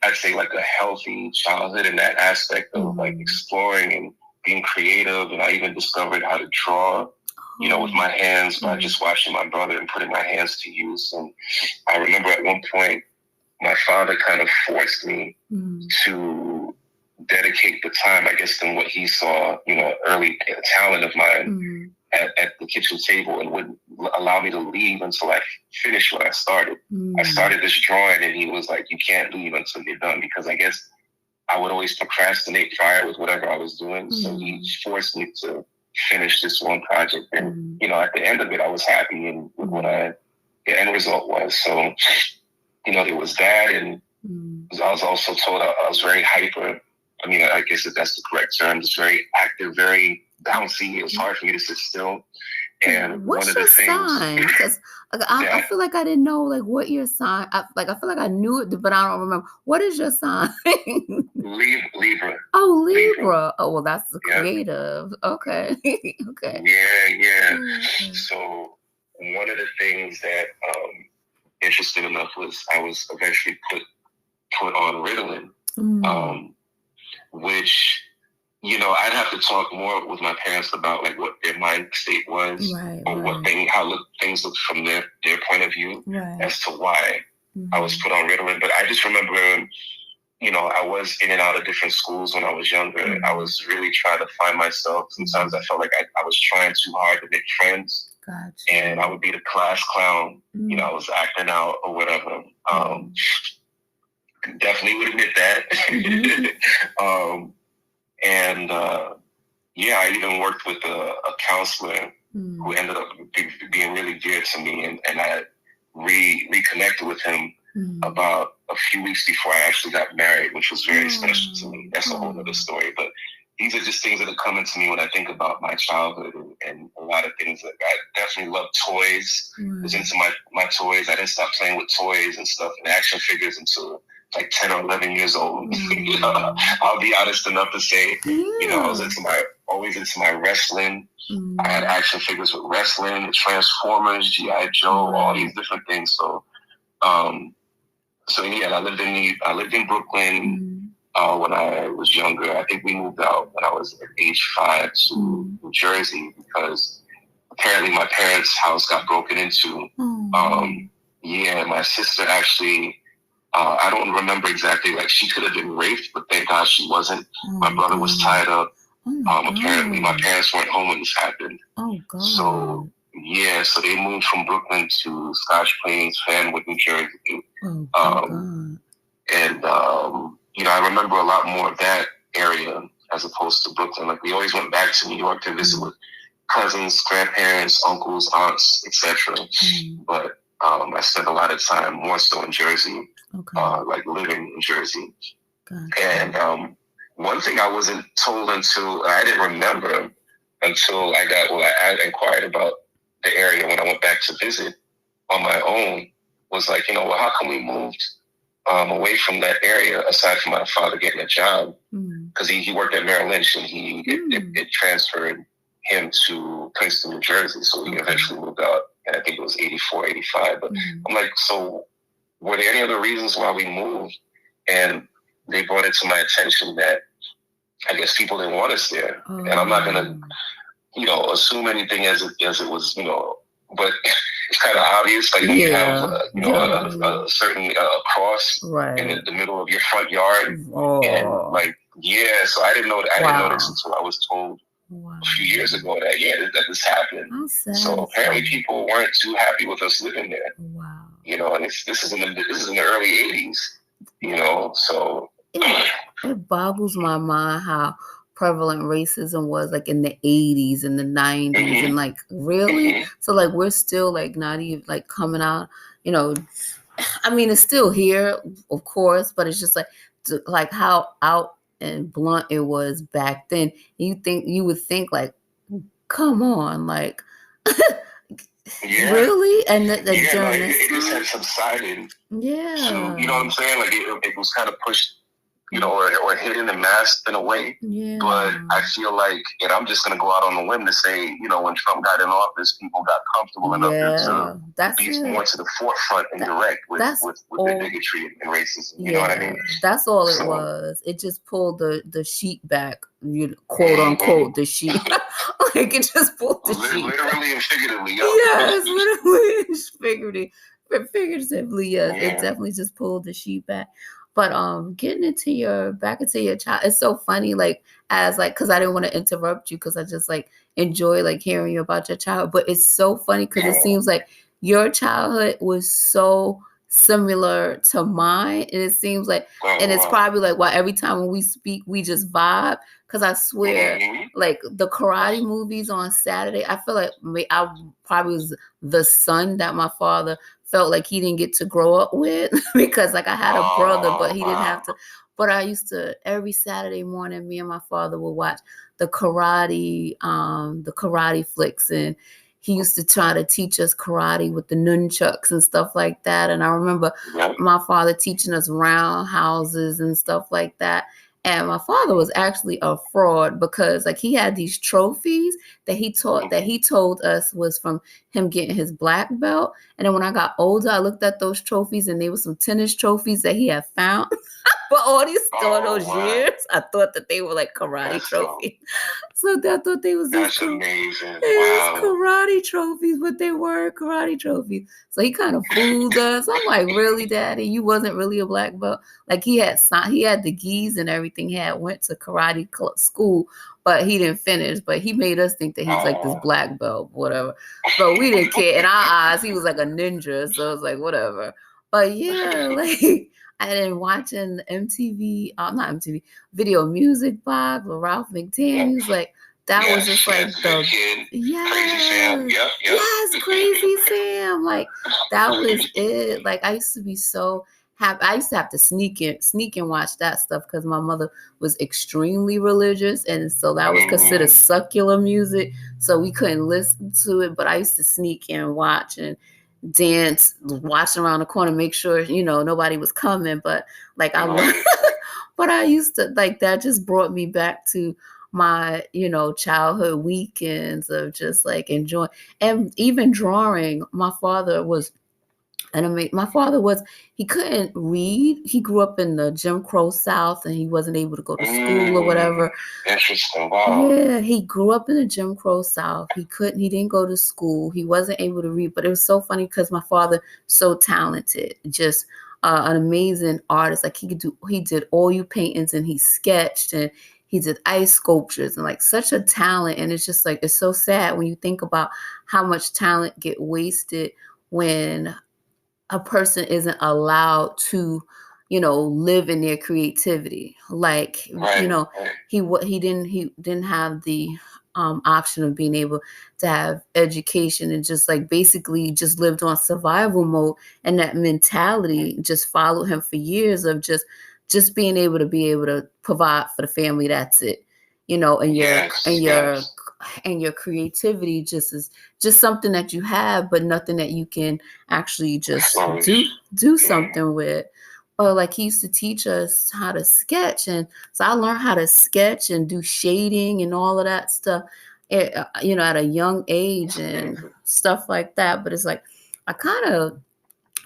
S2: I'd say, like a healthy childhood in that aspect of like exploring and being creative. And I even discovered how to draw, with my hands by just watching my brother and putting my hands to use. And I remember at one point, my father kind of forced me to dedicate the time, I guess, than what he saw, early talent of mine at the kitchen table, and wouldn't allow me to leave until I finished what I started. I started this drawing, and he was like, "You can't leave until you're done," because I guess I would always procrastinate prior with whatever I was doing. So he forced me to finish this one project. And, at the end of it, I was happy and with what the end result was. So, there was that. And I was also told I was very hyper. I guess if that's the correct term, just very active, very bouncy. It was hard for me to sit still. And
S1: what's your sign? Because I feel like I didn't know like what your sign. I feel like I knew it, but I don't remember. What is your sign?
S2: Libra.
S1: Oh, Libra. Oh, well, that's the creative. Okay. Okay.
S2: Yeah. So one of the things that interesting enough was I was eventually put on Ritalin, which I'd have to talk more with my parents about like what their mind state was, or how things looked from their point of view, as to why I was put on Ritalin. But I just remember, I was in and out of different schools when I was younger. I was really trying to find myself. Sometimes I felt like I was trying too hard to make friends. Gotcha. And I would be the class clown. I was acting out or whatever. Definitely would admit that. I even worked with a counselor who ended up being really dear to me, and I reconnected with him about a few weeks before I actually got married, which was very special to me. That's a whole other story. But these are just things that are coming to me when I think about my childhood, and a lot of things that I definitely love. Toys. Was into my toys. I didn't stop playing with toys and stuff and action figures until like 10 or 11 years old. I'll be honest enough to say, I was always into my wrestling. I had action figures with wrestling, Transformers, G.I. Joe, all these different things. So, I lived in Brooklyn when I was younger. I think we moved out when I was at age 5 to New Jersey because apparently my parents' house got broken into. My sister actually. I don't remember exactly. Like she could have been raped, but thank God she wasn't. My brother was tied up. Apparently, my parents weren't home when this happened. Oh God. So they moved from Brooklyn to Scotch Plains, Fanwood, New Jersey. I remember a lot more of that area as opposed to Brooklyn. Like we always went back to New York to visit with cousins, grandparents, uncles, aunts, etc. But I spent a lot of time more so in Jersey. Like living in Jersey. Gotcha. And one thing I wasn't told I didn't remember until I inquired about the area when I went back to visit on my own, was like, how come we moved away from that area aside from my father getting a job? Because he worked at Merrill Lynch and it transferred him to Princeton, New Jersey. So he eventually moved out, and I think it was 84, 85. But I'm like, so were there any other reasons why we moved? And they brought it to my attention that I guess people didn't want us there. And I'm not going to, assume anything as it was, but it's kind of obvious. Like when you have, a certain cross in the middle of your front yard. And so I didn't know that. I didn't notice until I was told a few years ago that this happened. So apparently people weren't too happy with us living there. And this is in the early 80s, so
S1: it boggles my mind how prevalent racism was like in the 80s and the 90s and like really so like we're still like not even like coming out, I mean it's still here of course, but it's just like how out and blunt it was back then. You would think like, come on, like really? And the journey
S2: it just had subsided. So, you know what I'm saying? Like it was kind of pushed, or hidden and masked in a way. But I feel like, and I'm just gonna go out on a limb to say, when Trump got in office, people got comfortable enough to be more to the forefront and direct with the bigotry and racism. You know what I mean?
S1: That's all it was. It just pulled the sheet back, quote unquote, the sheet. Like it just pulled the sheet.
S2: Literally and figuratively.
S1: Yes, literally and figuratively. Yes, it definitely just pulled the sheet back. But getting back into your child, it's so funny. Like because I didn't want to interrupt you because I just like enjoy like hearing you about your child. But it's so funny because it seems like your childhood was so similar to mine, and it seems like, and it's probably like why every time when we speak we just vibe. Because I swear, like the karate movies on Saturday, I feel like I probably was the son that my father felt like he didn't get to grow up with because like I had a brother, but he didn't have to. But I used to every Saturday morning, me and my father would watch the karate flicks, and he used to try to teach us karate with the nunchucks and stuff like that. And I remember my father teaching us roundhouses and stuff like that. And my father was actually a fraud because like he had these trophies that he told us was from him getting his black belt. And then when I got older, I looked at those trophies and they were some tennis trophies that he had found for all those
S2: wow.
S1: years, I thought that they were like karate
S2: That's dope.
S1: trophies. So I thought they was
S2: That's
S1: just
S2: amazing.
S1: these
S2: Wow.
S1: karate trophies, but they were karate trophies. So he kind of fooled us. I'm like, really, Daddy? You wasn't really a black belt? Like he had the gis and everything. He had went to karate school, but he didn't finish. But he made us think that he was like this black belt, whatever. But we didn't care. In our eyes, he was like a ninja. So it was like whatever. But yeah, like I didn't watching MTV, not MTV, Video Music Box with Ralph McDaniels. He was like. That was just like the
S2: kid,
S1: yes,
S2: Crazy Sam. Yep.
S1: yes, Crazy Sam. Like that was it. Like I used to be so happy. I used to have to sneak and watch that stuff because my mother was extremely religious, and so that was considered secular music. So we couldn't listen to it. But I used to sneak and watch and dance, watch around the corner, make sure nobody was coming. But like I learned, but I used to like that. Just brought me back to my childhood weekends of just like enjoying and even drawing. My father was he couldn't read. He grew up in the Jim Crow South and he wasn't able to go to school or whatever.
S2: Interesting. Wow.
S1: Yeah, he grew up in the Jim Crow South. He didn't go to school. He wasn't able to read, but it was so funny because my father, so talented, just an amazing artist. Like he did oil paintings and he sketched and he did ice sculptures and like such a talent. And it's just like, it's so sad when you think about how much talent get wasted when a person isn't allowed to, live in their creativity. Like, he didn't have the option of being able to have education and just like basically just lived on survival mode. And that mentality just followed him for years of just being able to provide for the family. That's it, and your creativity just is just something that you have, but nothing that you can actually just do something with. Or like he used to teach us how to sketch, and so I learned how to sketch and do shading and all of that stuff, at a young age and stuff like that. But it's like I kind of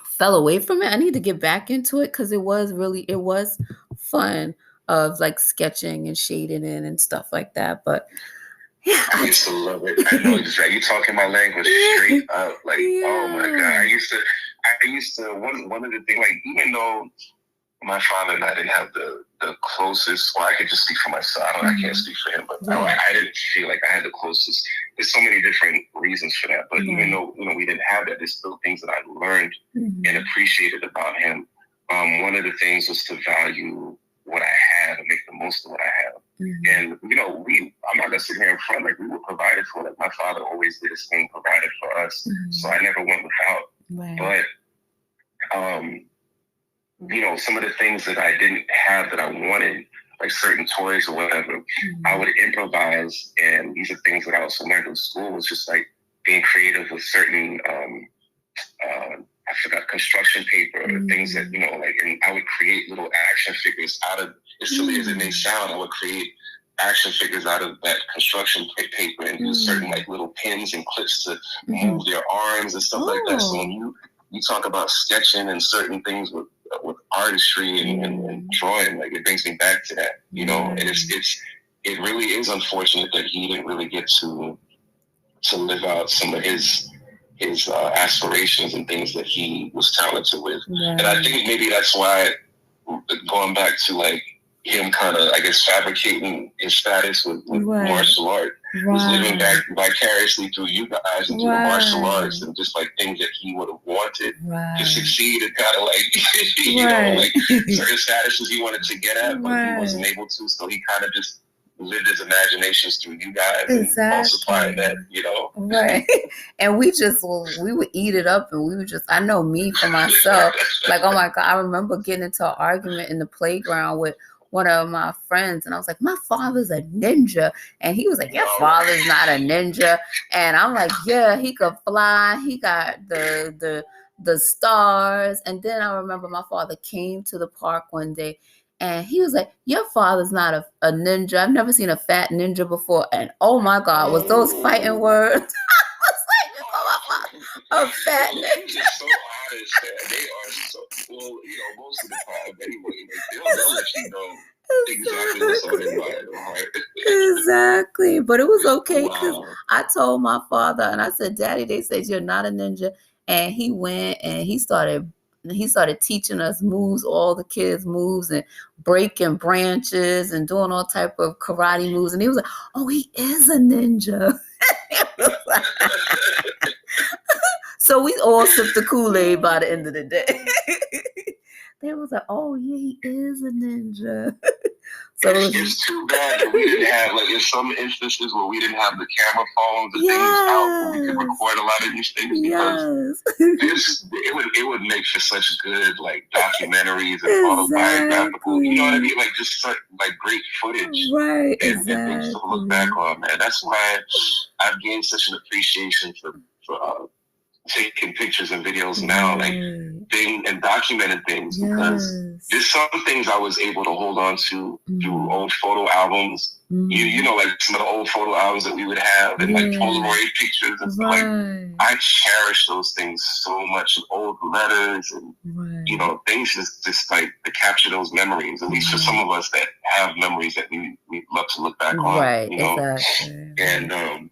S1: fell away from it. I need to get back into it because it was fun of like sketching and shading in and stuff like that. But yeah,
S2: I used to love it. I know exactly. You talking my language straight up. Like, oh my God. I used to one of the things, like, even though my father and I didn't have the closest, well, I could just speak for myself. I can't speak for him, but I didn't feel like I had the closest. There's so many different reasons for that. But even though, we didn't have that, there's still things that I learned and appreciated about him. One of the things was to value what I have and make the most of what I have. And, I'm not going to sit here in front, like, we were provided for. Like, my father always did his thing, provided for us. So I never went without. But, some of the things that I didn't have that I wanted, like certain toys or whatever, I would improvise. And these are things that I also learned in school, was just like being creative with certain, I forgot, construction paper, things that, and I would create little action figures out of, as silly as it may sound, I would create action figures out of that construction paper and use certain like little pins and clips to move their arms and stuff like that. So when you talk about sketching and certain things with artistry and drawing, like, it brings me back to that, and it really is unfortunate that he didn't really get to live out some of his aspirations and things that he was talented with. And I think maybe that's why, going back to like him kind of, I guess, fabricating his status with martial art, was living back vicariously through you guys and through the martial arts and just like things that he would have wanted to succeed and kind of like, like certain statuses he wanted to get at, but he wasn't able to. So he kind of just lived his imaginations through you guys and falsifying that,
S1: Right. And we would eat it up, and we would just, I know me for myself, like, oh my God, I remember getting into an argument in the playground with one of my friends, and I was like, my father's a ninja. And he was like, your father's not a ninja. And I'm like, yeah, he could fly. He got the stars. And then I remember my father came to the park one day, and he was like, your father's not a ninja. I've never seen a fat ninja before. And oh my God, was those fighting words? I was like, oh my God, a fat ninja.
S2: So honest, man. They are so. Well, most of the time, anyway, like they'll let you know exactly what's on their mind or heart.
S1: Exactly. But it was okay because
S2: Wow.
S1: I told my father and I said, Daddy, they said you're not a ninja. And he went and he started teaching us moves, all the kids moves and breaking branches and doing all type of karate moves. And he was like, oh, he is a ninja. So we all sipped the Kool-Aid by the end of the day. They was like, oh yeah, he is a ninja. So
S2: it's too bad that we didn't have, like, in some instances where we didn't have the camera phones and things out where we could record a lot of these things, because it would make for such good, like, documentaries and autobiographical, you know what I mean? Like, just such, like, great footage.
S1: Right,
S2: and things to look back on, man. That's why I've gained such an appreciation for taking pictures and videos now, like being and documenting things, because there's some things I was able to hold on to through old photo albums. You know, like some of the old photo albums that we would have, and like Polaroid pictures and stuff. Like, I cherish those things so much. Old letters and things just like to capture those memories. At least for some of us that have memories that we love to look back on. Exactly. And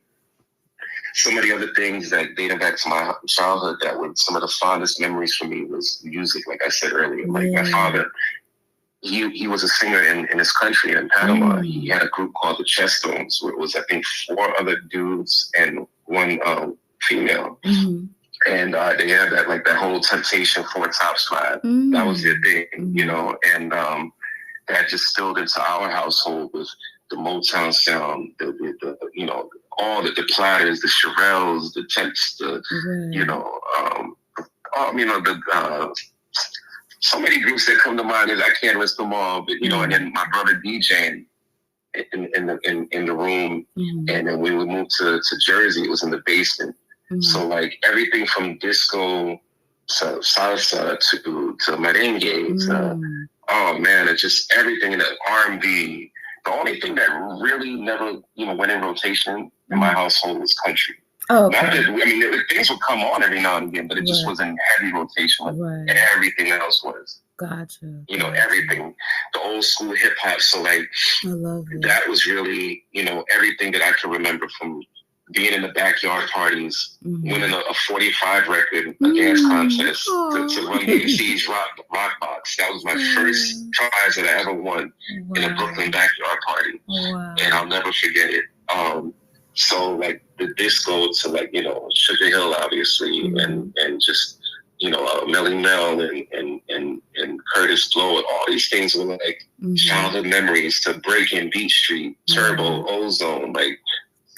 S2: some of the other things that dated back to my childhood that were some of the fondest memories for me was music, like I said earlier. Like my father, he was a singer in his country in Panama. He had a group called the Chestones, where it was, I think, 4 other dudes and 1 female. And they had that whole Temptation 4 Tops vibe. That was their thing, and that just spilled into our household with the Motown sound, the all the Platters, the Shirelles, the Temps, so many groups that come to mind that I can't list them all, but and then my brother DJing in the room, and then we would move to Jersey. It was in the basement, so like everything from disco to salsa to merengue to it's just everything in the R&B. The only thing that really never, went in rotation in my household was country. Oh, okay. Not that, things would come on every now and again, but it just wasn't heavy rotation. And everything else was.
S1: Gotcha.
S2: Everything. The old school hip hop. So, like, I love it. That was really, everything that I can remember from being in the backyard parties, winning a 45 record, a dance contest, to run DC's rock box. That was my first prize that I ever won in a Brooklyn backyard party. And I'll never forget it. So, like, the disco to, like, Sugar Hill, obviously, and just, Melly Mel and Curtis Blow, and all these things were, like, childhood memories, to Breaking, Beat Street, Turbo, Ozone, like,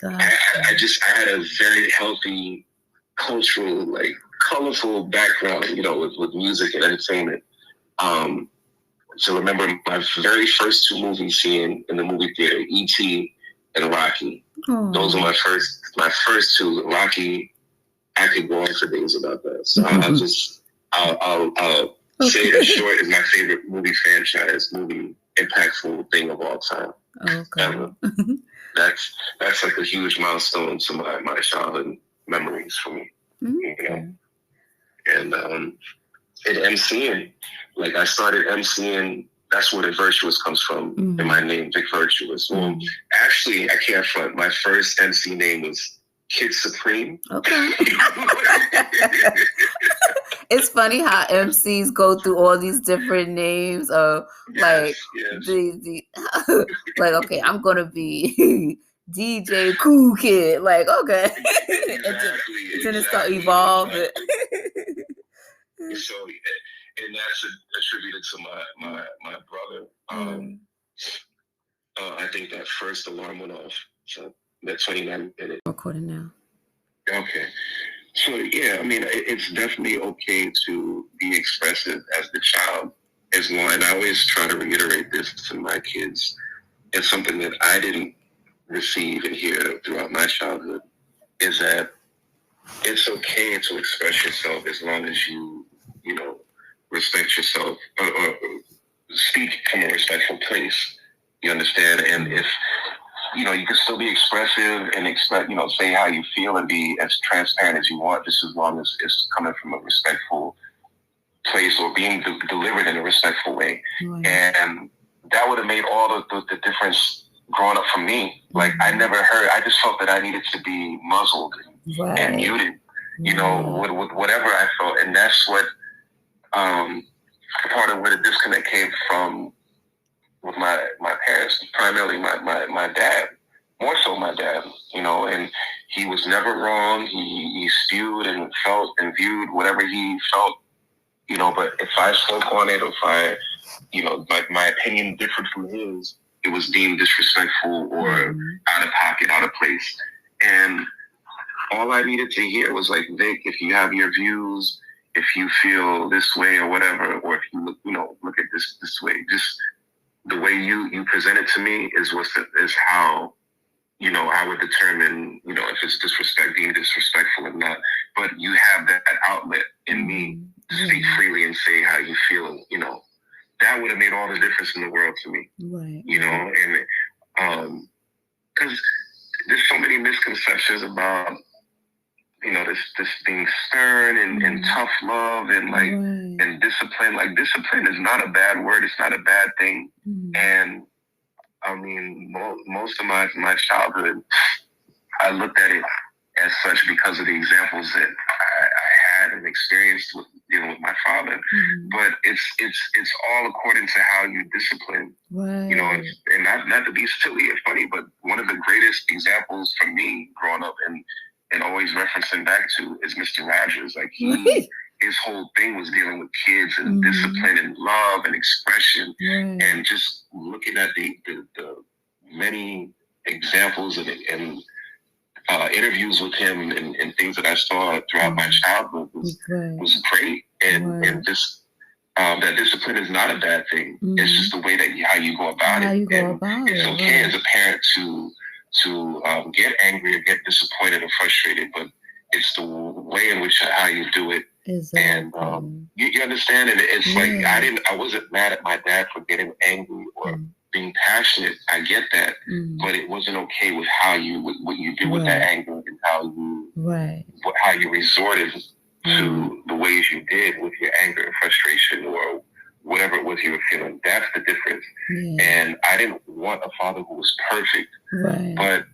S2: I had a very healthy, cultural, like, colorful background, with music and entertainment. So remember my very first 2 movies seeing in the movie theater, E.T. and Rocky. Those were my first 2. Rocky, I could go on for days about that. So I'll say it in short, is my favorite movie franchise, movie impactful thing of all time. Ever. That's like a huge milestone to my childhood memories for me. And MCing, like, I started MCing. That's where the Virtuous comes from, in my name, Vic Virtuous. Well, actually, I can't front. My first MC name was Kid Supreme. Okay.
S1: It's funny how MCs go through all these different names of, like, the like, okay, I'm gonna be DJ Cool Kid. Like, okay.
S2: Exactly.
S1: Then it start evolving.
S2: So, and that's attributed to my brother. I think that first alarm went off. So that 29 minute.
S1: Recording now.
S2: Okay. So, yeah, it's definitely okay to be expressive as the child, as long, and I always try to reiterate this to my kids. It's something that I didn't receive and hear throughout my childhood, is that it's okay to express yourself as long as you respect yourself, or speak from a respectful place. You understand? And if you can still be expressive and say how you feel and be as transparent as you want, just as long as it's coming from a respectful place or being delivered in a respectful way.
S1: Right.
S2: And that would have made all the difference growing up for me. Like, I never heard, I just felt that I needed to be muzzled and muted, you know, with whatever I felt. And that's what, part of where the disconnect came from with my parents, primarily my dad, more so my dad, you know, and he was never wrong. He spewed and felt and viewed whatever he felt, you know, but if I spoke on it, or if I, you know, my opinion differed from his, it was deemed disrespectful or out of pocket, out of place. And all I needed to hear was like, Vic, if you have your views, if you feel this way or whatever, or if you look, you know, look at this way, just the way you present it to me is is how, you know, I would determine, you know, if it's disrespect, being disrespectful or not. But you have that outlet in me to speak freely and say how you feel, you know, that would have made all the difference in the world to me. Right. You know, and because there's so many misconceptions about, you know, this being stern and tough love and like and discipline. Like, discipline is not a bad word. It's not a bad thing. And I mean, most of my childhood, I looked at it as such because of the examples that I had and experienced with dealing with my father. But it's all according to how you discipline. You know, and not to be silly or funny, but one of the greatest examples for me growing up and always referencing back to is Mr. Rogers. Like, his whole thing was dealing with kids and discipline and love and expression, and just looking at the many examples and interviews with him and things that I saw throughout my childhood was great. And just that discipline is not a bad thing. It's just the way that how you go about it. It's okay as a parent to get angry or get disappointed or frustrated, but it's the way in which how you do it. And you understand, and it's like I wasn't mad at my dad for getting angry or being passionate. I get that, but it wasn't okay with how what you did with that anger and how you resorted to the ways you did with your anger and frustration or whatever it was you were feeling. That's the difference. And I didn't want a father who was perfect. But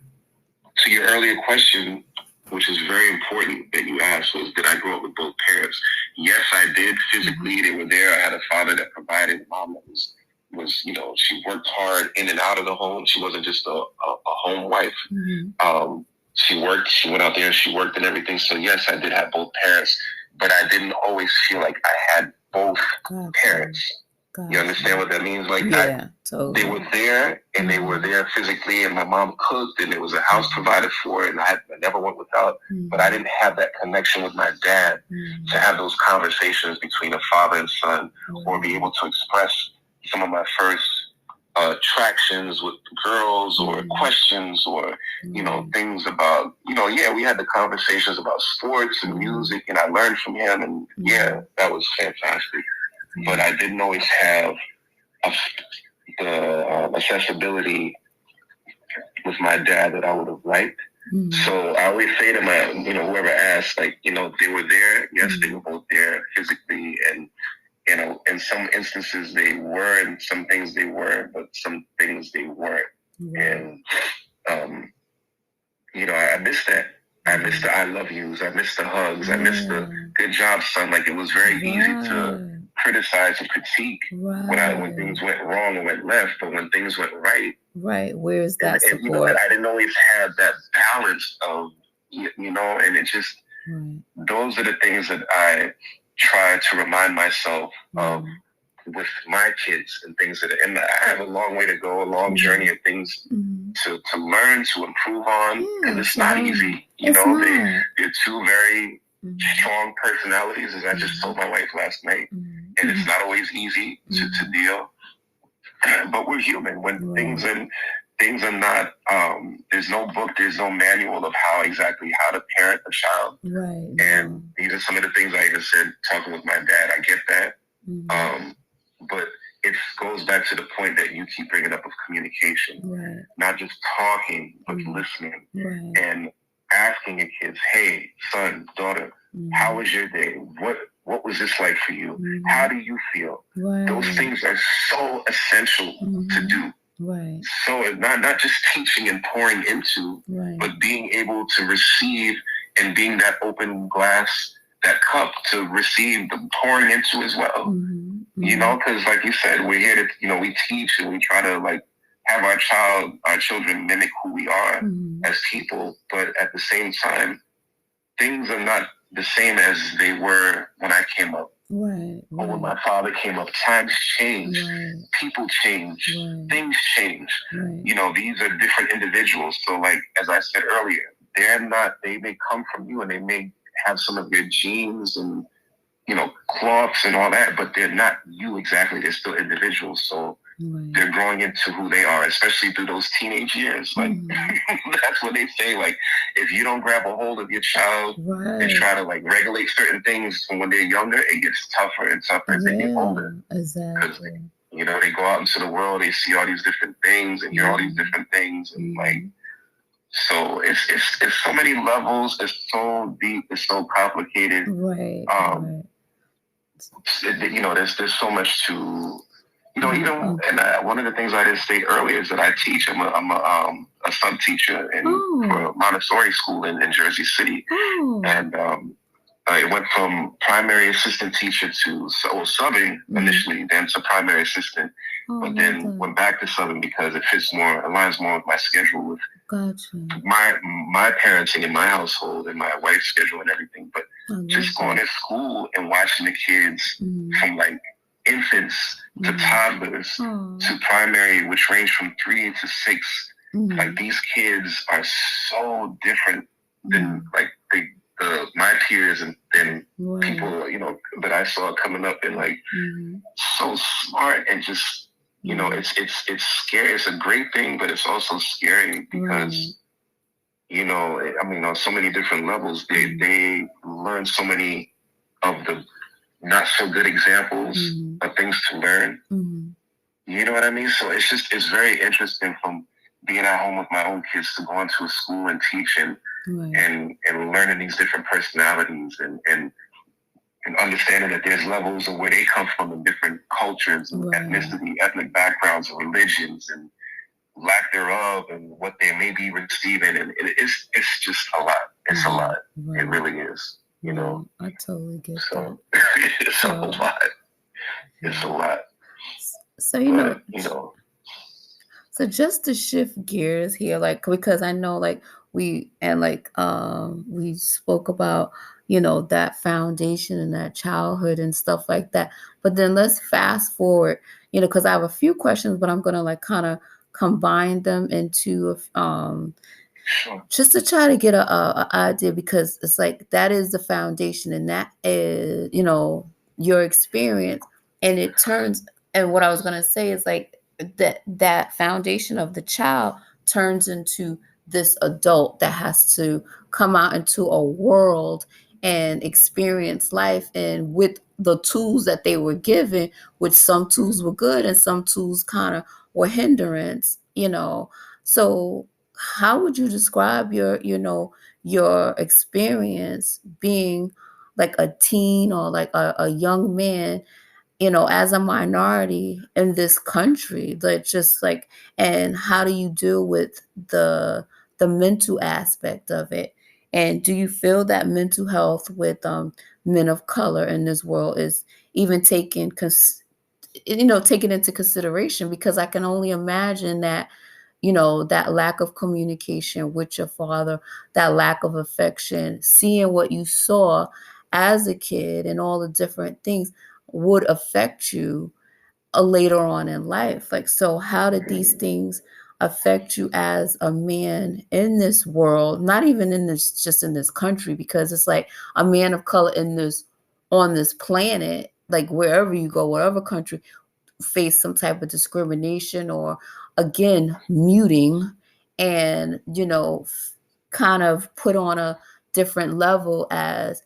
S2: to your earlier question, which is very important that you asked, was did I grow up with both parents? Yes, I did. Physically, they were there. I had a father that provided. Mom that was, you know, she worked hard in and out of the home. She wasn't just a home wife. She worked. She went out there and she worked and everything. So yes, I did have both parents, but I didn't always feel like I had both parents. You understand what that means? Like, totally. They were there, and they were there physically, and my mom cooked, and there was a house provided for, and I never went without. But I didn't have that connection with my dad to have those conversations between a father and son, or be able to express some of my first attractions with girls, or questions, or you know, things about, you know, we had the conversations about sports and music, and I learned from him, and that was fantastic. But I didn't always have the accessibility with my dad that I would have liked. So I always say to my, you know, whoever asks, like, you know, they were there. Yes, they were both there physically, and you know, in some instances they were, and some things they were, but some things they weren't. And you know, I missed that. I missed the I love yous. I missed the hugs. I missed the good job, son. Like, it was very easy to criticize and critique when things went wrong and went left, but when things went right,
S1: where's that support?
S2: You know, I didn't always have that balance of, you know, and it just those are the things that I try to remind myself of with my kids and things that, and I have a long way to go, a long journey of things to learn, to improve on, and it's not easy. You know, they're two very strong personalities, as I just told my wife last night, and it's not always easy to deal. But we're human. When things are not, there's no book, there's no manual of how to parent a child. And these are some of the things I even said talking with my dad. I get that. But it goes back to the point that you keep bringing up of communication, not just talking, but listening and asking your kids, hey, son, daughter, how was your day? What was this like for you? How do you feel? Those things are so essential to do.
S1: Right.
S2: So it's not just teaching and pouring into, but being able to receive and being that open glass, that cup to receive the pouring into as well. You know, because like you said, we're here to, you know, we teach and we try to like have our children mimic who we are as people, but at the same time, things are not the same as they were when I came up. Or when my father came up. Times change, people change, things change. You know, these are different individuals. So like, as I said earlier, they may come from you and they may have some of your genes and, you know, cloths and all that, but they're not you exactly. They're still individuals. So they're growing into who they are, especially through those teenage years. Like, that's what they say. Like, if you don't grab a hold of your child and try to like regulate certain things from when they're younger, it gets tougher and tougher as they get older. Because, you know, they go out into the world, they see all these different things and hear all these different things. And like, so it's so many levels. It's so deep. It's so complicated. You know, there's so much to, you know, even, and one of the things I didn't say earlier is that I teach. I'm a sub teacher for Montessori school in Jersey City, and I went from primary assistant teacher to subbing initially, then to primary assistant, but then went back to subbing because it aligns more with my schedule with my parenting in my household and my wife's schedule and everything. But just going to school and watching the kids from like infants to toddlers to primary, which range from 3 to 6. Like, these kids are so different than like my peers and people, you know, that I saw coming up, and like so smart and just, you know, it's scary. It's a great thing, but it's also scary because, you know, I mean, on so many different levels, they learn so many of the not so good examples of things to learn. You know what I mean? So it's very interesting from being at home with my own kids to going to a school and teaching and learning these different personalities and understanding that there's levels of where they come from in different cultures and ethnicity, ethnic backgrounds and religions and lack thereof and what they may be receiving. And it's just a lot. It's a lot. It really is. You know,
S1: I totally get
S2: so,
S1: that.
S2: It's a lot. It's a lot.
S1: So, you know, so just to shift gears here, like, because I know like we spoke about, you know, that foundation and that childhood and stuff like that. But then let's fast forward, you know, because I have a few questions, but I'm going to like kind of combine them into just to try to get a idea, because it's like that is the foundation and that is, you know, your experience, and it turns, and what I was going to say is like that foundation of the child turns into this adult that has to come out into a world and experience life, and with the tools that they were given, which some tools were good and some tools kind of were hindrance, you know. So how would you describe your experience being like a teen or like a young man, you know, as a minority in this country, that just like, and how do you deal with the mental aspect of it? And do you feel that mental health with men of color in this world is even taken into consideration? Because I can only imagine that, you know, that lack of communication with your father, that lack of affection, seeing what you saw as a kid and all the different things would affect you later on in life. Like, so how did these things affect you as a man in this world, not even in this, just in this country, because it's like a man of color on this planet, like wherever you go, whatever country, face some type of discrimination or again muting, and you know, kind of put on a different level as,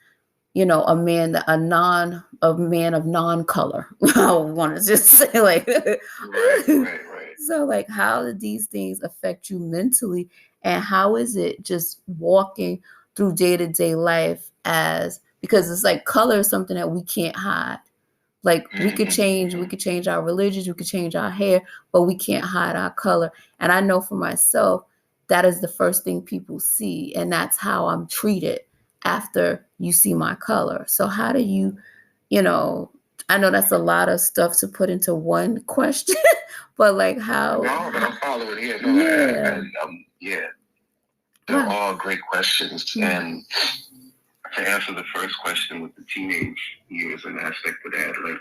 S1: you know, a man of non-color. I want to just say like
S2: right.
S1: So like, how did these things affect you mentally, and how is it just walking through day-to-day life as because it's like color is something that we can't hide. Like we could change our religions, we could change our hair, but we can't hide our color. And I know for myself, that is the first thing people see, and that's how I'm treated after you see my color. So how do you, you know, I know that's a lot of stuff to put into one question, but like how?
S2: No, but I'm following. Yeah, no, yeah. They're all great questions, and to answer the first question with the teenage years and aspect of that, like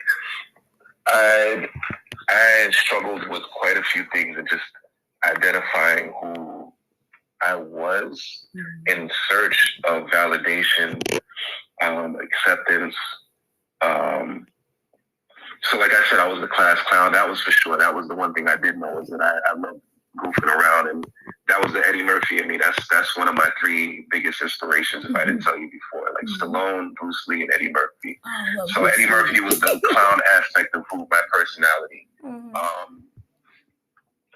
S2: I struggled with quite a few things and just identifying who I was in search of validation, acceptance. So like I said, I was the class clown. That was for sure. That was the one thing I did know, is that I loved goofing around, and that was the Eddie Murphy in me. That's one of my three biggest inspirations, if I didn't tell you before. Like Stallone, Bruce Lee, and Eddie Murphy. So Eddie Murphy was the clown aspect of my personality.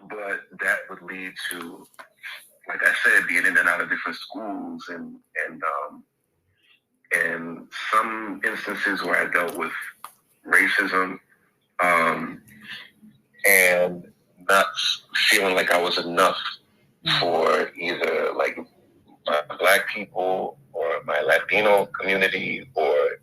S2: But that would lead to, like I said, being in and out of different schools and some instances where I dealt with racism, and not feeling like I was enough for either like my Black people or my Latino community, or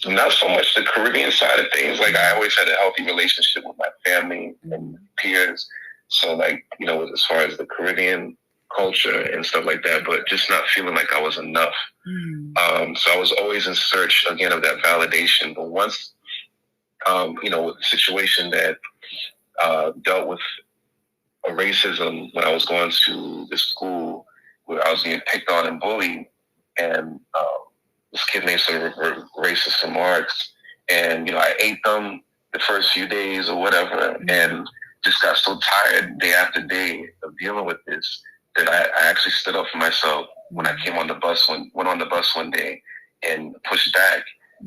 S2: not so much the Caribbean side of things. Like I always had a healthy relationship with my family and peers, so like as far as the Caribbean culture and stuff like that, but just not feeling like I was enough. So I was always in search again of that validation. But once with the situation that dealt with a racism when I was going to the school where I was being picked on and bullied, and this kid made some racist remarks, and I ate them the first few days or whatever, and just got so tired day after day of dealing with this that I actually stood up for myself when I went on the bus one day and pushed back.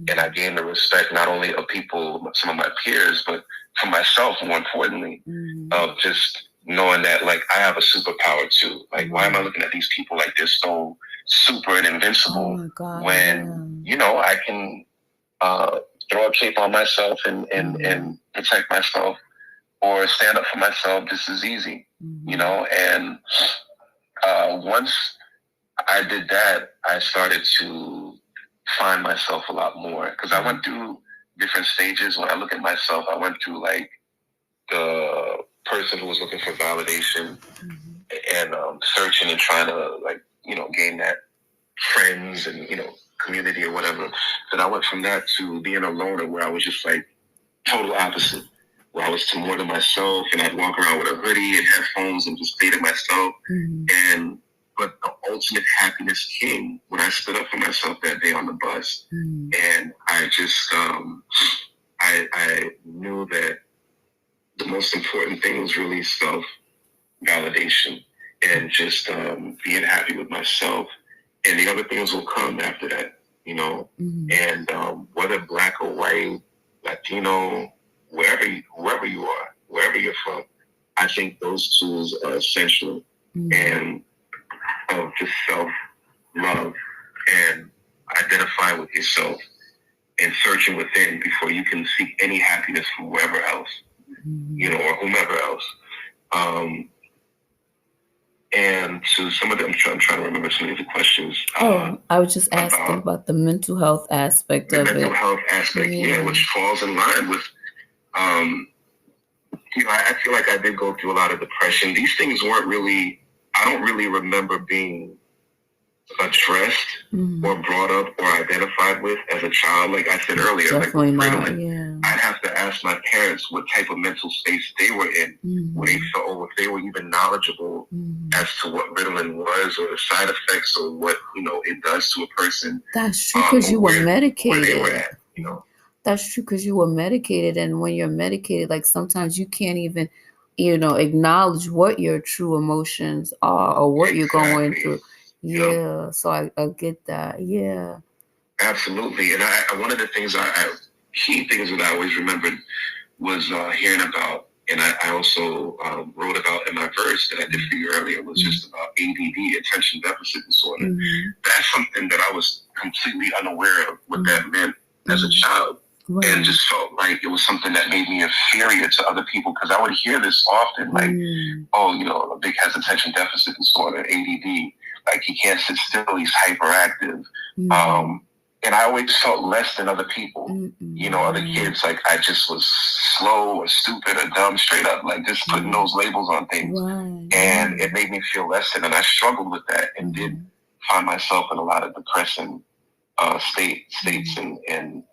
S2: And I gained the respect not only of people, some of my peers, but for myself, more importantly, of just knowing that like I have a superpower too. Like, why am I looking at these people like they're so super and invincible when I can throw a cape on myself and protect myself or stand up for myself just as easy, And once I did that, I started to find myself a lot more, because I went through different stages. When I look at myself, I went through like the person who was looking for validation and searching and trying to gain that friends and community or whatever. Then I went from that to being a loner, where I was just like total opposite, where I was more to myself, and I'd walk around with a hoodie and headphones and just stay to myself. But the ultimate happiness came when I stood up for myself that day on the bus. And I just, I knew that the most important thing was really self-validation and just being happy with myself. And the other things will come after that, And whether Black or white, Latino, whoever you are, wherever you're from, I think those tools are essential. And of just self-love and identifying with yourself and searching within before you can seek any happiness from wherever else, or whomever else. And to some of them, I'm trying to remember some of the questions.
S1: I was just asking about the mental health aspect of it. The mental
S2: health aspect, which falls in line with, I feel like I did go through a lot of depression. These things weren't really, I don't really remember being addressed or brought up or identified with as a child. Like I said earlier,
S1: definitely
S2: like
S1: not, yeah.
S2: I'd have to ask my parents what type of mental space they were in, where they felt, or if they were even knowledgeable as to what Ritalin was, or the side effects, or what it does to a person.
S1: That's true, because you were medicated.
S2: Where they were at,
S1: That's true, because you were medicated, and when you're medicated, like sometimes you can't even, acknowledge what your true emotions are or what you're going through. Yeah, so I get that. Yeah,
S2: absolutely. And one of the things key things that I always remembered was hearing about And I also wrote about in my verse that I did for you earlier was just about ADD, attention deficit disorder. That's something that I was completely unaware of what that meant as a child. Right. And just felt like it was something that made me inferior to other people because I would hear this often, like, oh, Vic has attention deficit disorder, ADD, like he can't sit still, he's hyperactive. And I always felt less than other people. Other kids, like I just was slow or stupid or dumb, straight up, like just putting those labels on things. And it made me feel less than, and I struggled with that and did find myself in a lot of depressing states and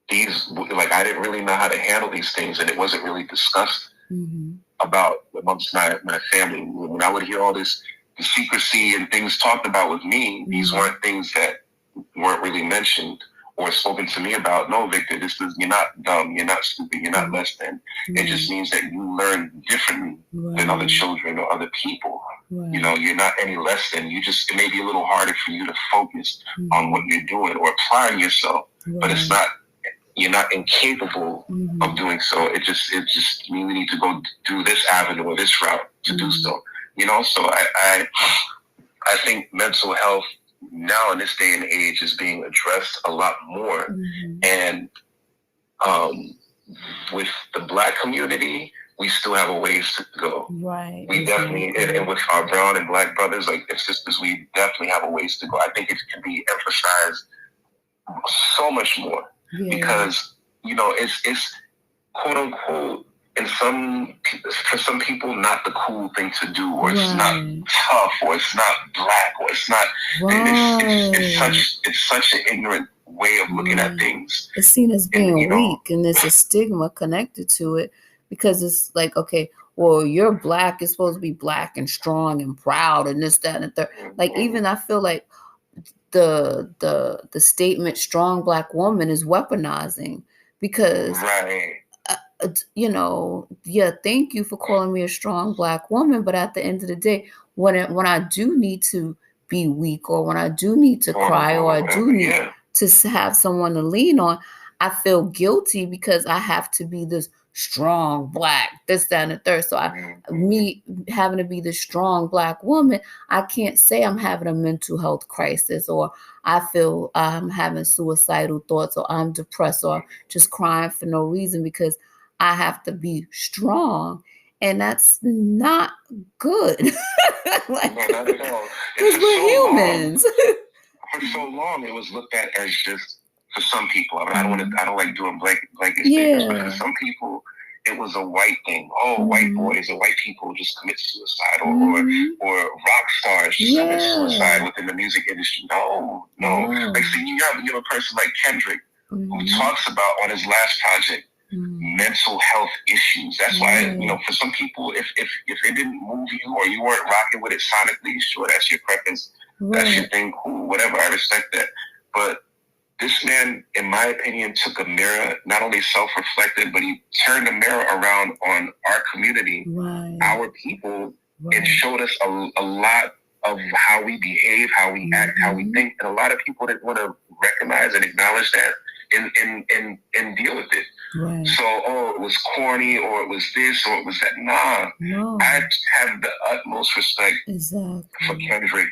S2: these, like I didn't really know how to handle these things, and it wasn't really discussed about amongst my family. When I would hear all this secrecy and things talked about with me, these weren't things that weren't really mentioned or spoken to me about. No, Victor, you're not dumb, you're not stupid, you're not less than. It just means that you learn differently than other children or other people. You're not any less than. It may be a little harder for you to focus on what you're doing or applying yourself, but it's not. You're not incapable of doing so. It just you need to go do this avenue or this route to do so. So I think mental health now in this day and age is being addressed a lot more. And with the Black community, we still have a ways to go. Right. We definitely, and with our brown and Black brothers, like and sisters, we definitely have a ways to go. I think it can be emphasized so much more because it's quote unquote for some people not the cool thing to do, or it's not tough, or it's not Black, or it's not. It's such an ignorant way of looking at things.
S1: It's seen as being weak, and there's a stigma connected to it because it's like, okay, well, you're Black, you're supposed to be Black and strong and proud and this, that, and the third. Like even I feel like the statement strong Black woman is weaponizing because thank you for calling me a strong Black woman, but at the end of the day, when I do need to be weak, or when I do need to cry, or I do need to have someone to lean on, I feel guilty because I have to be this strong Black, this, that, and the third. So me having to be the strong Black woman, I can't say I'm having a mental health crisis, or I feel I'm having suicidal thoughts, or I'm depressed, or just crying for no reason because I have to be strong. And that's not good.
S2: No, not at all.
S1: Because we're humans.
S2: For so long, it was looked at as just for some people. I don't like doing blanket statements, but for some people, it was a white thing. Oh, white boys or white people just commit suicide, or rock stars just commit suicide within the music industry. No. Like, see, you have a person like Kendrick who talks about on his last project mental health issues. That's why, for some people, if it didn't move you or you weren't rocking with it sonically, sure, that's your preference. That's your thing, cool, whatever, I respect that. But this man, in my opinion, took a mirror, not only self-reflected, but he turned the mirror around on our community, our people, and showed us a lot of how we behave, how we act, how we think. And a lot of people didn't want to recognize and acknowledge that and deal with it. So, it was corny, or it was this, or it was that. No. I have the utmost respect for Kendrick,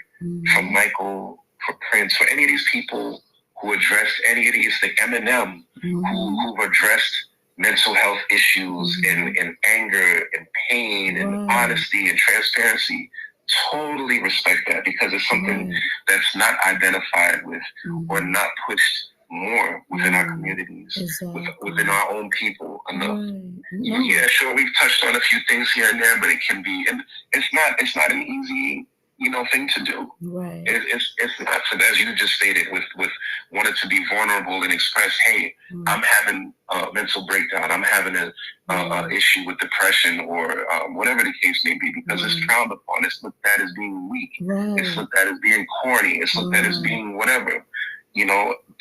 S2: for Michael, for Prince, for any of these people who addressed any of these things, Eminem, who've addressed mental health issues and anger and pain and honesty and transparency. Totally respect that, because it's something that's not identified with or not pushed more within our communities, within our own people enough. Yeah, sure, we've touched on a few things here and there, but it can be, and it's not an easy thing to do. It's not, as you just stated, with wanting to be vulnerable and express, hey, I'm having a mental breakdown, I'm having a issue with depression, or whatever the case may be, because it's frowned upon. It's looked at as being weak. It's looked at as being corny. It's looked at as being whatever.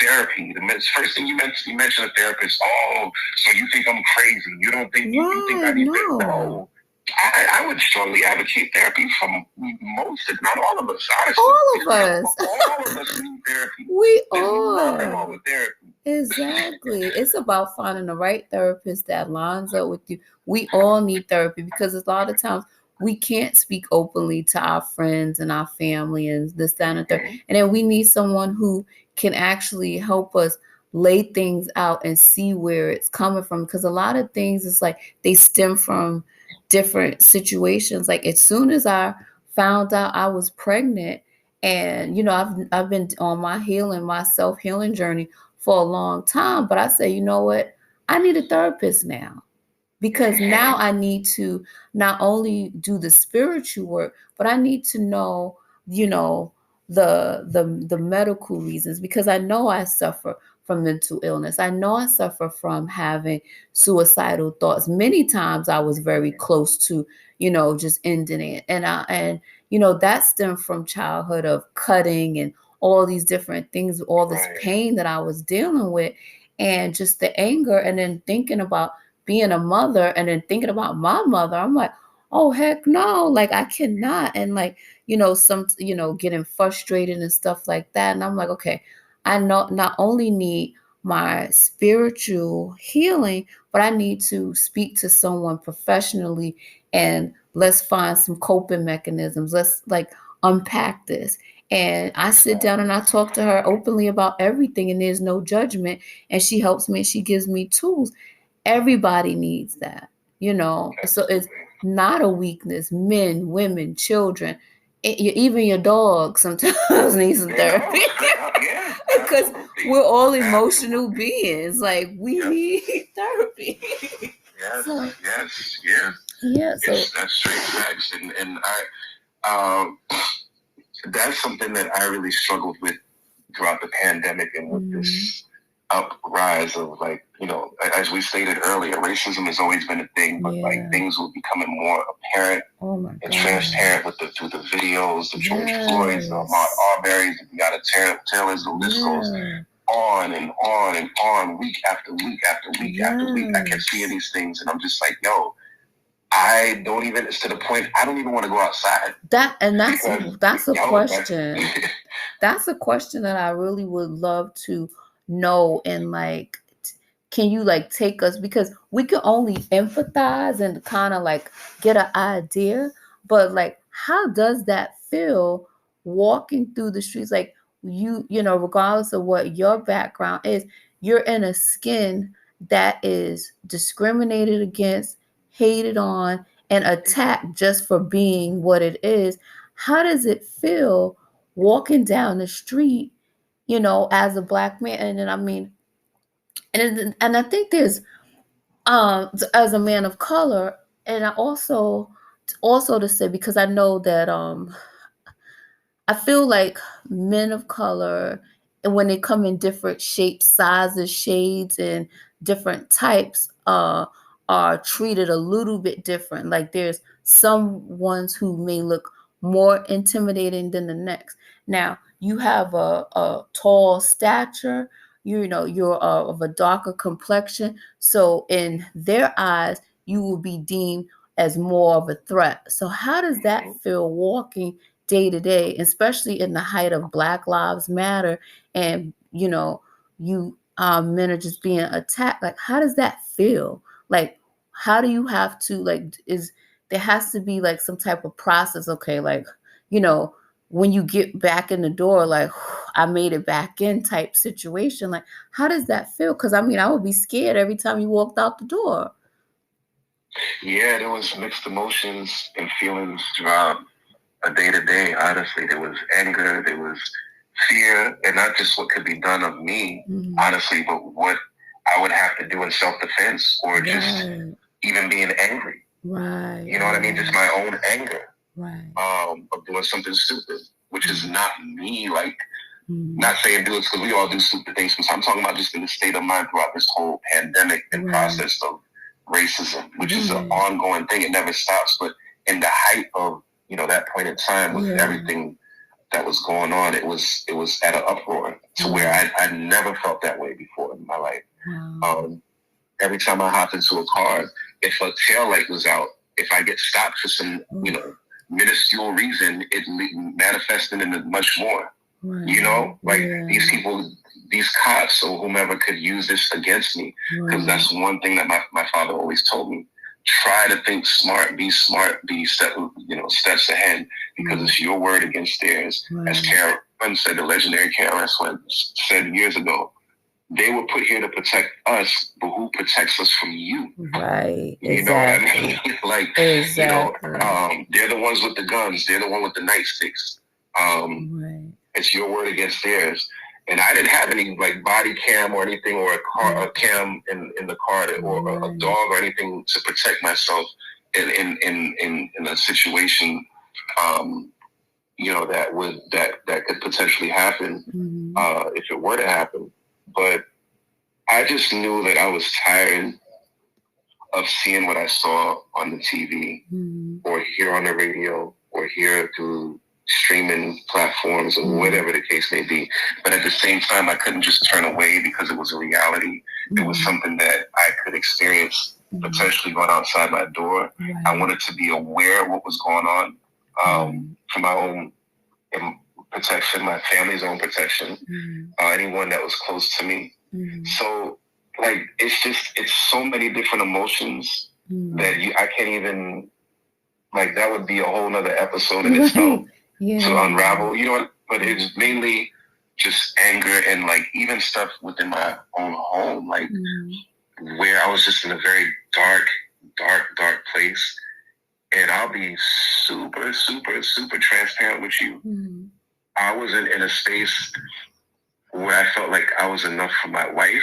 S2: Therapy. The first thing you mentioned a therapist. Oh, so you think I'm crazy? You don't think you think I need to? No. I would strongly advocate therapy from most, if not all of us. Honestly,
S1: all of us
S2: need therapy.
S1: We
S2: There's
S1: are.
S2: nothing wrong with therapy.
S1: Exactly. It's about finding the right therapist that lines up with you. We all need therapy because a lot of times we can't speak openly to our friends and our family and this, that, and the third. And then we need someone who can actually help us lay things out and see where it's coming from. Because a lot of things, it's like they stem from different situations. Like as soon as I found out I was pregnant, and I've been on my self healing journey for a long time. But I say, you know what? I need a therapist now because now I need to not only do the spiritual work, but I need to know, you know, the medical reasons because I know I suffer from mental illness. I know I suffer from having suicidal thoughts. Many times I was very close to, just ending it. And that stemmed from childhood of cutting and all these different things, all this pain that I was dealing with and just the anger and then thinking about being a mother and then thinking about my mother. I'm like, oh heck no, like I cannot. And like, getting frustrated and stuff like that. And I'm like, okay, I not only need my spiritual healing, but I need to speak to someone professionally and let's find some coping mechanisms. Let's like unpack this. And I sit down and I talk to her openly about everything, and there's no judgment. And she helps me and she gives me tools. Everybody needs that, So it's not a weakness. Men, women, children, even your dog sometimes needs some therapy. Because we're all emotional beings. Like we need therapy.
S2: Yes,
S1: So,
S2: yes.
S1: So
S2: That's straight facts, and that's something that I really struggled with throughout the pandemic and with this uprise of as we stated earlier, racism has always been a thing, but like things were becoming more apparent and transparent through the videos, the George Floyds, the Ahmaud Arbery's, the Breonna Taylor's, the list goes on and on and on, week after week after week after week. I kept seeing these things, and I'm just like, yo. I don't even. It's to the point I don't even want to go outside.
S1: That's a question. That's a question that I really would love to know. And like, can you like take us, because we can only empathize and kind of like get an idea, but like, how does that feel walking through the streets? Like regardless of what your background is, you're in a skin that is discriminated against, hated on, and attacked just for being what it is. How does it feel walking down the street, as a Black man? And then, I mean, and I think there's, as a man of color, and I also to say, because I know that I feel like men of color, and when they come in different shapes, sizes, shades, and different types, are treated a little bit different. Like there's some ones who may look more intimidating than the next. Now you have a tall stature, you're of a darker complexion, so in their eyes you will be deemed as more of a threat. So how does that feel walking day to day, especially in the height of Black Lives Matter, and you men are just being attacked? Like, how does that feel? Like, how do you have to, like, there has to be like some type of process? Okay, like, when you get back in the door, like, I made it back in type situation. Like, how does that feel? Because I mean, I would be scared every time you walked out the door.
S2: Yeah, there was mixed emotions and feelings throughout a day to day. Honestly, there was anger, there was fear, and not just what could be done of me, honestly, but what I would have to do in self defense, or just even being angry.
S1: Right.
S2: You know what I mean? Just my own anger.
S1: Right.
S2: Of doing something stupid, which is not me. Like, not saying do it, because we all do stupid things. I'm talking about just in the state of mind throughout this whole pandemic and process of racism, which is an ongoing thing. It never stops. But in the height of that point in time with everything that was going on, it was at an uproar to where I never felt that way before in my life. Every time I hop into a car, if a tail light was out, if I get stopped for some minuscule reason, it manifested into much more. You know, like these
S1: Yeah.
S2: people, these cops or whomever could use this against me. Because
S1: Right.
S2: that's one thing that my father always told me. Try to think smart, be steps ahead, because it's your word against theirs. As
S1: Right.
S2: Karen said, the legendary Karen said years ago, they were put here to protect us, but who protects us from you?
S1: Right.
S2: You know what I mean?
S1: Exactly.
S2: Like,
S1: Exactly.
S2: they're the ones with the guns. They're the one with the nightsticks.
S1: Right.
S2: It's your word against theirs. And I didn't have any like body cam or anything, or a cam in the car, or a dog or anything to protect myself in a situation, that could potentially happen, if it were to happen. But I just knew that I was tired of seeing what I saw on the TV, or hear on the radio, or hear through streaming platforms, or whatever the case may be. But at the same time, I couldn't just turn away because it was a reality. It was something that I could experience, potentially going outside my door.
S1: Right.
S2: I wanted to be aware of what was going on, for my own protection, my family's own protection, anyone that was close to me. So, like, it's so many different emotions that I can't even, like, that would be a whole nother episode in itself to unravel, you know. But it's mainly just anger, and like even stuff within my own home, like where I was just in a very dark place. And I'll be super, super, super transparent with you. I was in a space where I felt like I was enough for my wife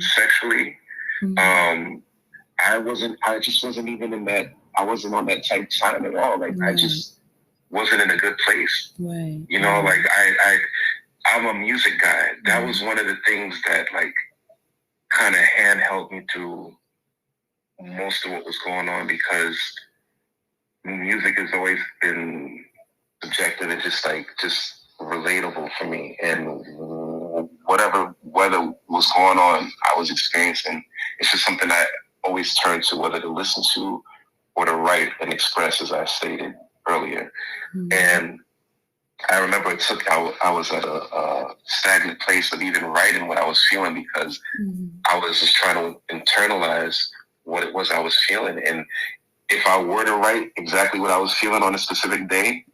S2: sexually. I just wasn't even in that, I wasn't on that type time at all. Like, I just wasn't in a good place.
S1: Right.
S2: You know, like I'm a music guy. That was one of the things that like kind of handheld me through most of what was going on, because music has always been subjective and just relatable for me. And whatever weather was going on, I was experiencing, it's just something I always turn to, whether to listen to or to write and express, as I stated earlier. And I remember I was at a stagnant place of even writing what I was feeling, because I was just trying to internalize what it was I was feeling. And if I were to write exactly what I was feeling on a specific day,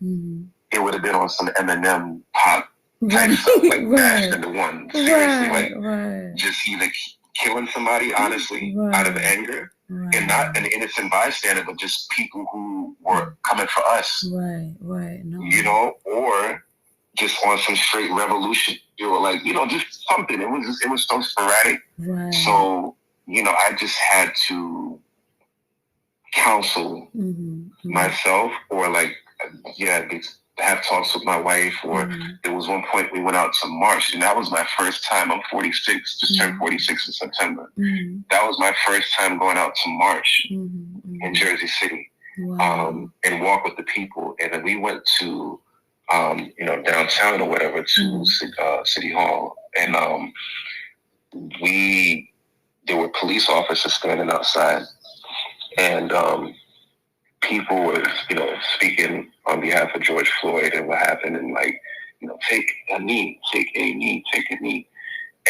S2: it would have been on some Eminem pop type stuff, like Dash into One. Seriously, just either killing somebody, honestly, out of anger, and not an innocent bystander, but just people who were coming for us.
S1: No.
S2: You know, or just on some straight revolution, or like, just something. It was so sporadic. So, I just had to counsel myself, or like, have talks with my wife. Or there was one point we went out to march, and that was my first time. I'm 46, just turned 46 in September. That was my first time going out to march in Jersey City, and walk with the people. And then we went to, downtown or whatever, to City Hall, and there were police officers standing outside, and people were, speaking on behalf of George Floyd and what happened, and like, take a knee, take a knee, take a knee.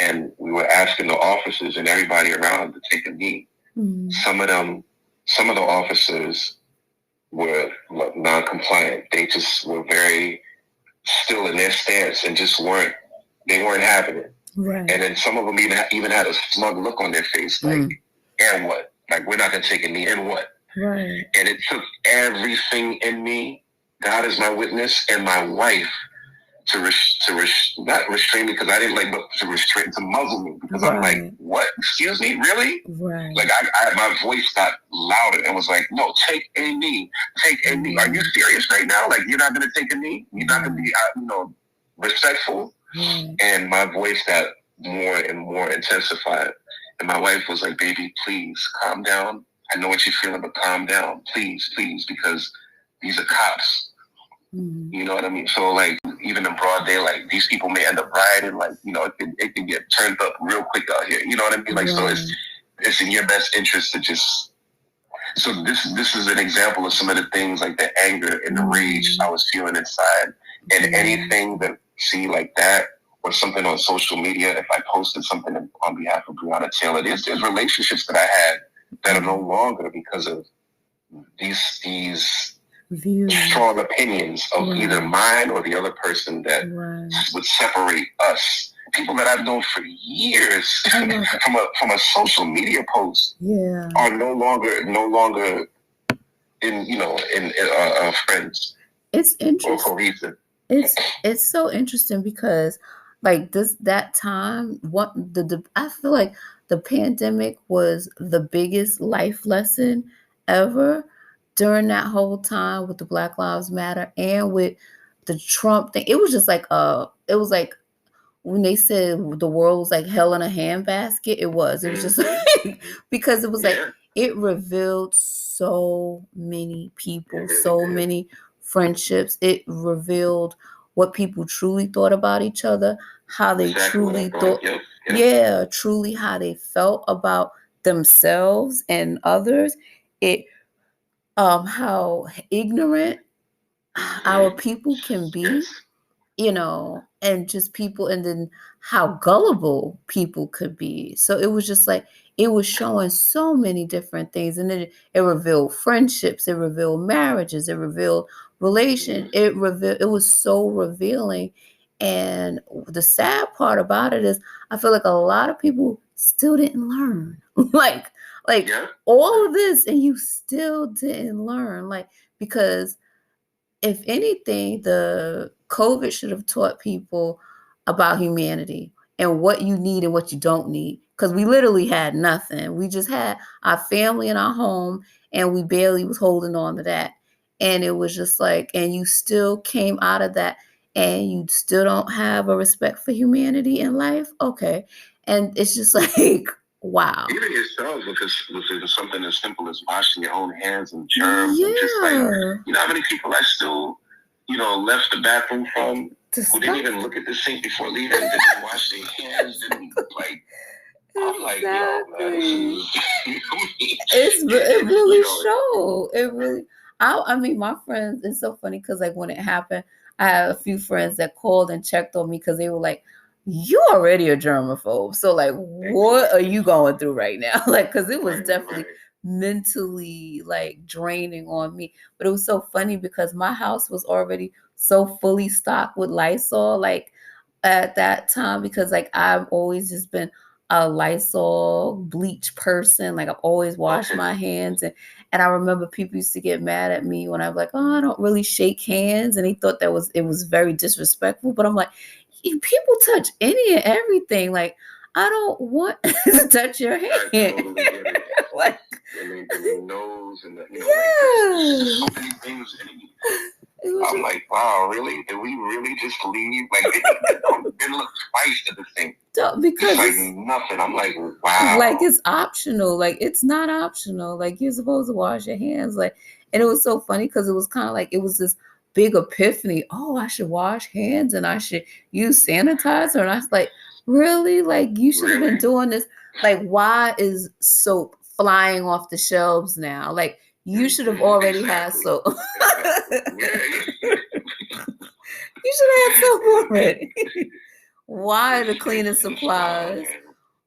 S2: And we were asking the officers and everybody around to take a knee. Some of the officers were non-compliant. They just were very still in their stance and just weren't having it. And then some of them even had a smug look on their face, like, and what? Like, we're not going to take a knee, and what? And it took everything in me, God is my witness, and my wife to not restrain me, because I didn't but to muzzle me, because I'm like, what? Excuse me, really? Like, my voice got louder and was like, no, take a knee, take a knee. Are you serious right now? Like, you're not going to take a knee? You're not going to be, respectful? And my voice got more and more intensified. And my wife was like, baby, please calm down. I know what you're feeling, but calm down, please, because these are cops. You know what I mean? So, like, even in broad daylight, these people may end up rioting. Like, it can get turned up real quick out here. You know what I mean? Like, so it's in your best interest to just. So this is an example of some of the things, like the anger and the rage I was feeling inside, and anything that see like that, or something on social media. If I posted something on behalf of Breonna Taylor, there's relationships that I had that are no longer because of these
S1: views,
S2: strong opinions of either mine or the other person that would separate us. People that I've known for years from a social media post are no longer in friends.
S1: It's interesting.
S2: Or cohesive.
S1: It's so interesting because like that time I feel like the pandemic was the biggest life lesson ever during that whole time with the Black Lives Matter and with the Trump thing. It was just like it was like when they said the world was like hell in a handbasket, it was just like, because it was like it revealed so many people, so many friendships. It revealed what people truly thought about each other, how they truly thought, truly how they felt about themselves and others. It how ignorant our people can be, and just people, and then how gullible people could be. So it was just like it was showing so many different things, and then it revealed friendships, it revealed marriages, it revealed it was so revealing. And the sad part about it is I feel like a lot of people still didn't learn. like all of this, and you still didn't learn, because if anything, the COVID should have taught people about humanity and what you need and what you don't need. Because we literally had nothing. We just had our family in our home, and we barely was holding on to that. And it was just like, and you still came out of that, and you still don't have a respect for humanity in life. Okay. And it's just like, wow.
S2: Even yourself, within something as simple as washing your own hands and germs. And just like, how many people I still, left the bathroom from who didn't even look at the sink before leaving, didn't wash their hands, didn't like. I'm like, man,
S1: it really showed. It really. I mean, my friends. It's so funny because when it happened, I had a few friends that called and checked on me because they were like, "You already a germaphobe, so what are you going through right now?" Because it was definitely mentally draining on me. But it was so funny because my house was already so fully stocked with Lysol at that time, because I've always just been a Lysol bleach person. I've always washed my hands, and I remember people used to get mad at me when I'm like, "Oh, I don't really shake hands," and they thought it was very disrespectful. But I'm like, people touch any and everything. I don't want to touch your hand.
S2: The nose and so many things. I'm like, wow, really? Did we really just leave? Didn't look twice at the thing.
S1: Because
S2: it's nothing. I'm like, wow.
S1: It's optional. It's not optional. You're supposed to wash your hands. And it was so funny because it was kind of it was this big epiphany. Oh, I should wash hands and I should use sanitizer. And I was like, really? You should have been doing this. Why is soap flying off the shelves now? You should have already had soap. You should have had soap already. Why are the cleaning supplies?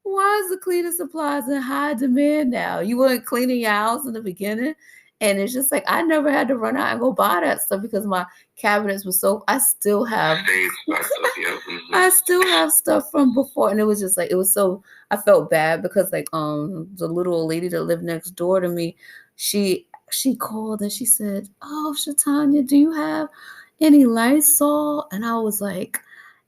S1: Why is the cleaning supplies in high demand now? You weren't cleaning your house in the beginning, and it's just I never had to run out and go buy that stuff because my cabinets were so. I still have stuff from before, and it was just it was so. I felt bad because the little old lady that lived next door to me, she called and she said, "Oh, Shatanya, do you have any Lysol?" And I was like.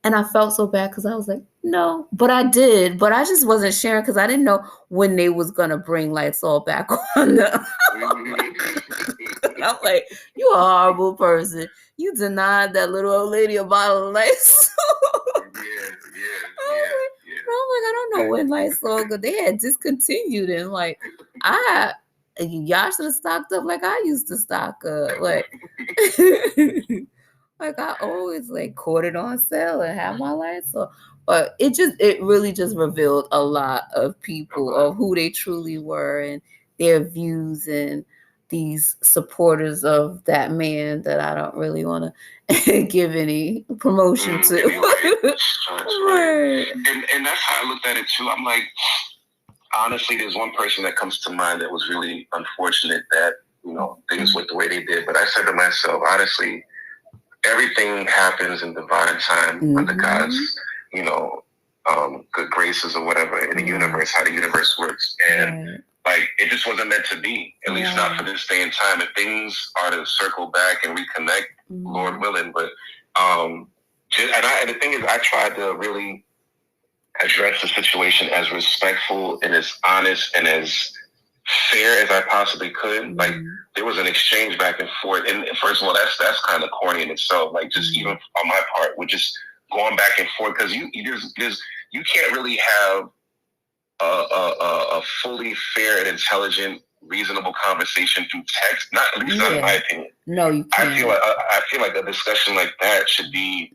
S1: And I felt so bad because I was like, no, but I did. But I just wasn't sharing because I didn't know when they was going to bring Lysol back on them. I'm like, you a horrible person. You denied that little old lady a bottle of Lysol. I'm like, I don't know when Lysol, because they had discontinued. And y'all should have stocked up like I used to stock up. I always caught it on sale and have my Lysol. But it really just revealed a lot of people, of who they truly were and their views. And these supporters of that man that I don't really want to give any promotion to.
S2: You're right. Right. And that's how I looked at it too. I'm like, honestly, there's one person that comes to mind that was really unfortunate that, things went the way they did. But I said to myself, honestly, everything happens in divine time under God's, good graces or whatever in the universe, how the universe works. And like, it just wasn't meant to be, at least not for this day and time. If things are to circle back and reconnect, Lord willing. But, and the thing is, I tried to really address the situation as respectful and as honest and as fair as I possibly could. Like, there was an exchange back and forth. And first of all, that's kind of corny in itself. Like, just even on my part, we're just going back and forth because you can't really have a fully fair and intelligent, reasonable conversation through text. Not at least not in my opinion.
S1: No, you can't.
S2: I feel like a discussion like that should be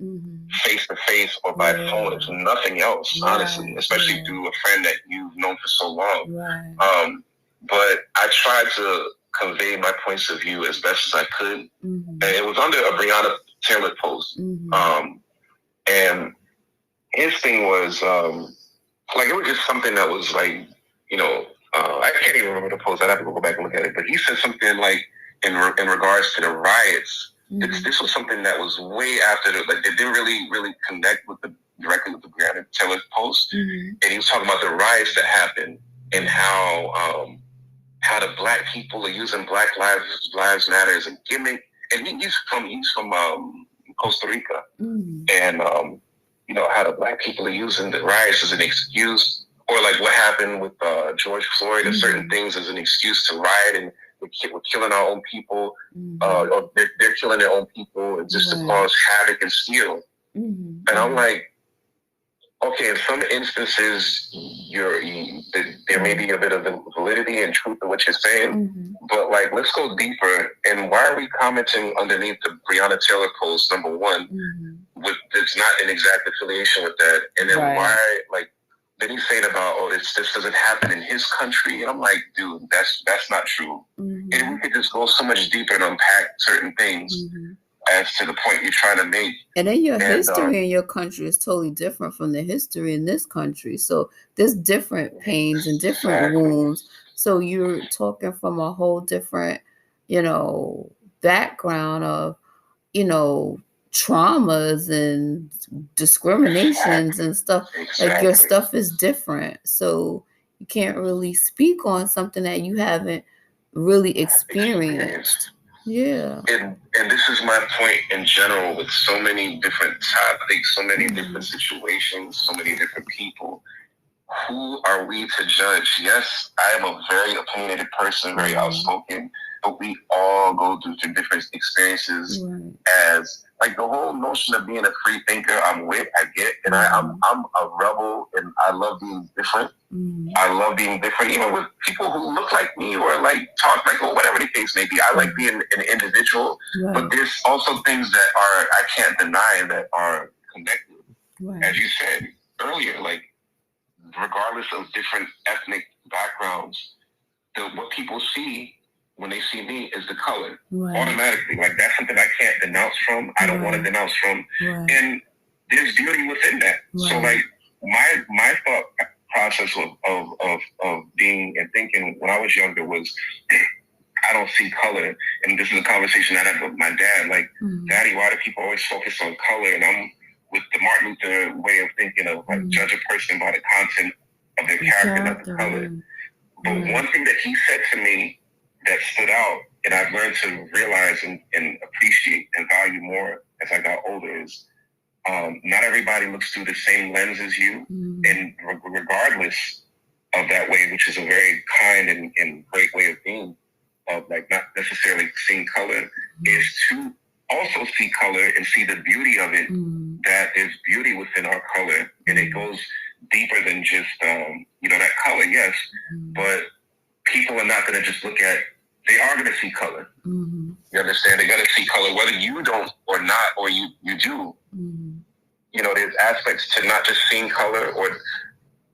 S2: face to face or by phone. It's nothing else, honestly. Especially through a friend that you've known for so long. But I tried to convey my points of view as best as I could. And it was under a Breonna Taylor post. And his thing was, like, it was just something that was like, I can't even remember the post. I'd have to go back and look at it. But he said something like, in regards to the riots, this was something that was way after they didn't really connect directly with the Breonna Taylor post. And he was talking about the riots that happened and how the black people are using Black Lives Matter as a gimmick. And he's from Costa Rica. And how the black people are using the riots as an excuse, or like what happened with George Floyd and certain things as an excuse to riot, and we're killing our own people, or they're killing their own people, and just to cause havoc and steal. And I'm like, okay, in some instances, there may be a bit of validity and truth in what you're saying, but like, let's go deeper. And why are we commenting underneath the Breonna Taylor post, number one, it's not an exact affiliation with that, and then why, like, then he's saying about, this doesn't happen in his country, and I'm like, dude, that's not true. And we could just go so much deeper and unpack certain things as to the point you're trying to make.
S1: And then your history in your country is totally different from the history in this country. So there's different pains and different wounds. So you're talking from a whole different, background of, traumas and discriminations and stuff. Like, your stuff is different. So you can't really speak on something that you haven't really experienced. Yeah.
S2: And this is my point in general with so many different topics, so many different situations, so many different people. Who are we to judge? Yes, I am a very opinionated person, very outspoken, but we all go through different experiences. As like the whole notion of being a free thinker, I get, and I'm a rebel, and I love being different. I love being different, even with people who look like me or like talk like, or whatever the case may be. I like being an individual, but there's also things that I can't deny that are connected. As you said earlier, like, regardless of different ethnic backgrounds, what people see when they see me is the color automatically. Like, that's something I can't denounce from. I don't want to denounce from, and there's beauty within that. So, like, my thought process of being and thinking when I was younger was, I don't see color, and this is a conversation I had with my dad. Like, Daddy, why do people always focus on color? And I'm with the Martin Luther way of thinking of like judge a person by the content of their character, not the color. But one thing that he said to me that stood out, and I've learned to realize and appreciate and value more as I got older, is not everybody looks through the same lens as you, and regardless of that way, which is a very kind and great way of being, of like not necessarily seeing color, is to also see color and see the beauty of it, that there's beauty within our color, and it goes deeper than just, that color, yes, but people are not going to just look at, they are going to see color. You understand? They're going to see color, whether you don't or not, or you do. There's aspects to not just seeing color, or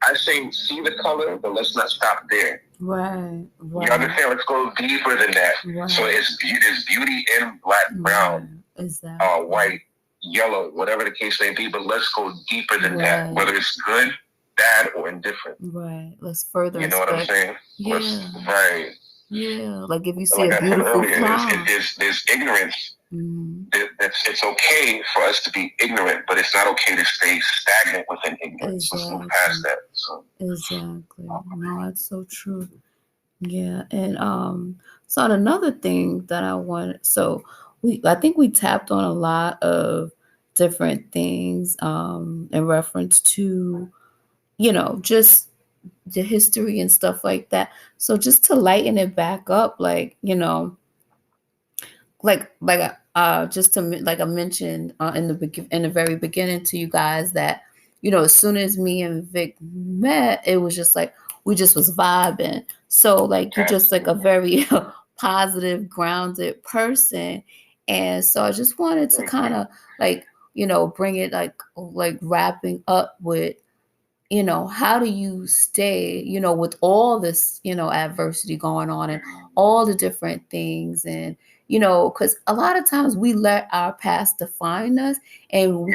S2: I say see the color, but let's not stop there.
S1: Right.
S2: You
S1: Right.
S2: understand? Let's go deeper than that. So
S1: Right.
S2: there's beauty in black,
S1: Right.
S2: brown,
S1: Exactly.
S2: white, yellow, whatever the case may be. But let's go deeper than that.
S1: Right.
S2: Whether it's good, bad, or indifferent.
S1: Right. Let's further
S2: You know what I'm
S1: inspect.
S2: saying?
S1: Yeah.
S2: Right.
S1: Yeah. Like if you see
S2: Like
S1: a
S2: I said
S1: beautiful
S2: earlier,
S1: flower.
S2: there's ignorance.
S1: Mm-hmm.
S2: It's okay for us to be ignorant, but it's not okay to stay stagnant within ignorance. Let's move past
S1: Exactly.
S2: that. So
S1: Exactly. No, that's so true. Yeah. And so another thing that I wanted, so I think we tapped on a lot of different things in reference to, just the history and stuff like that. So just to lighten it back up, like, just to like I mentioned in the very beginning to you guys that as soon as me and Vic met, it was just like we just was vibing. So like you're just like a very positive, grounded person, and so I just wanted to kind of like bring it like wrapping up with how do you stay, with all this, adversity going on and all the different things. And, because a lot of times we let our past define us and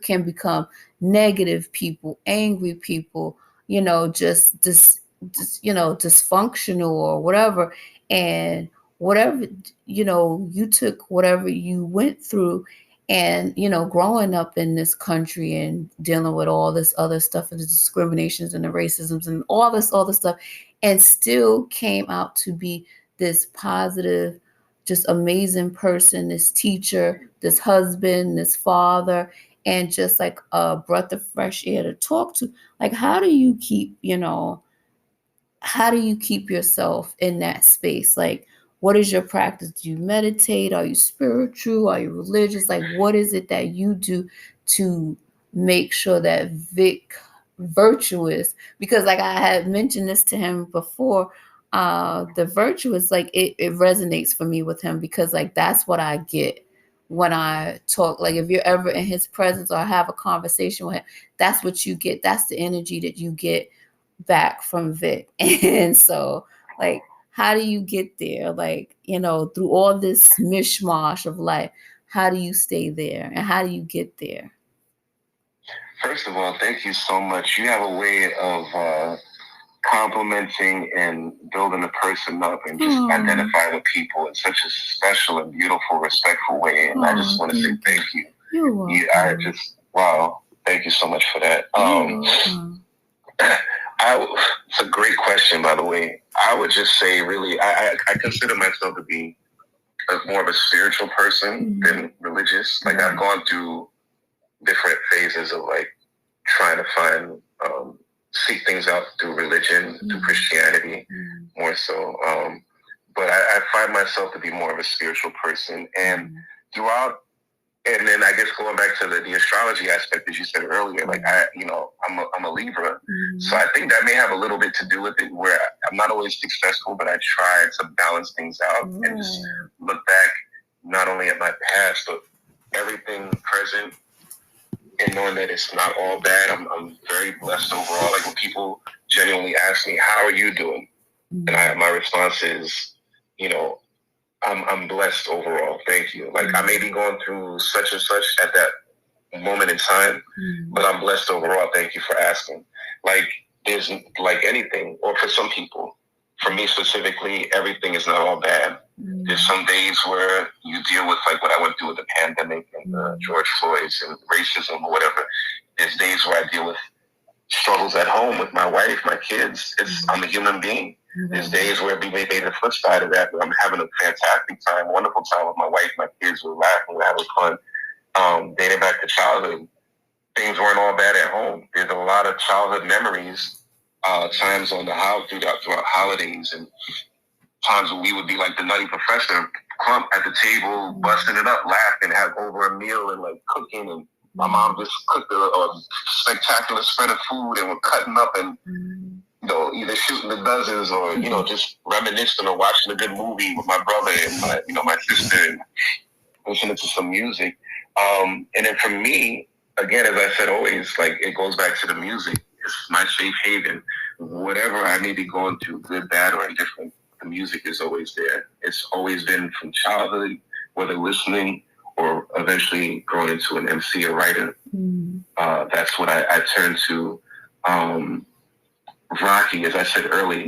S1: can become negative people, angry people, dysfunctional or whatever. And whatever, you took whatever you went through and, growing up in this country and dealing with all this other stuff and the discriminations and the racisms and all this stuff, and still came out to be this positive, just amazing person, this teacher, this husband, this father, and just like a breath of fresh air to talk to. Like, how do you keep yourself in that space? Like, what is your practice? Do you meditate? Are you spiritual? Are you religious? Like, what is it that you do to make sure that Vic Virtuous, because like I had mentioned this to him before, the virtuous, like it resonates for me with him because like that's what I get when I talk. Like if you're ever in his presence or have a conversation with him, that's what you get. That's the energy that you get back from Vic. And so, like, how do you get there? Like, through all this mishmash of life, how do you stay there and how do you get there?
S2: first of all, thank you so much. You have a way of complimenting and building a person up and just identifying with people in such a special and beautiful, respectful way. And I just want to say thank you.
S1: You're welcome.
S2: I just, wow, thank you so much for that. It's a great question, by the way. I would just say, really, I consider myself to be more of a spiritual person than religious. Like, I've gone through different phases of like trying to find, seek things out through religion, through Christianity, more so. But I find myself to be more of a spiritual person, and throughout. And then I guess going back to the astrology aspect that you said earlier, like I'm a Libra, so I think that may have a little bit to do with it. Where I'm not always successful, but I try to balance things out and just look back not only at my past but everything present, and knowing that it's not all bad. I'm very blessed overall. Like when people genuinely ask me, "How are you doing?" and my response is, I'm blessed overall. Thank you. Like I may be going through such and such at that moment in time, but I'm blessed overall. Thank you for asking. Like there's like anything, or for some people, for me specifically, everything is not all bad. There's some days where you deal with like what I went through with the pandemic and George Floyd's and racism or whatever. There's days where I deal with struggles at home with my wife, my kids. I'm a human being. There's days where we may be the flip side of that, where I'm having a fantastic time, wonderful time with my wife, my kids. We're laughing, we're having fun. Dating back to childhood, things weren't all bad at home. There's a lot of childhood memories, times on the house throughout holidays, and times when we would be like the nutty professor, clump at the table, busting it up, laughing, have over a meal and like cooking, and my mom just cooked a spectacular spread of food, and we're cutting up and either shooting the dozens or just reminiscing or watching a good movie with my brother and my sister and listening to some music. And then for me, again, as I said, always like it goes back to the music. It's my safe haven. Whatever I may be going through, good, bad, or indifferent, the music is always there. It's always been from childhood, whether listening or eventually growing into an MC or writer. That's what I turn to. Rocky, as I said earlier,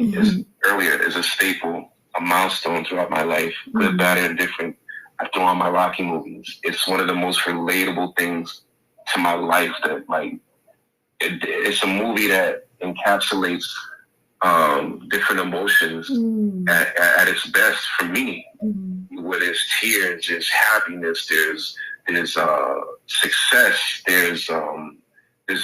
S2: is a staple, a milestone throughout my life. Good, bad, or indifferent. I throw on my Rocky movies. It's one of the most relatable things to my life. That like, it's a movie that encapsulates different emotions at its best for me. Where there's tears, there's happiness, there's success, there's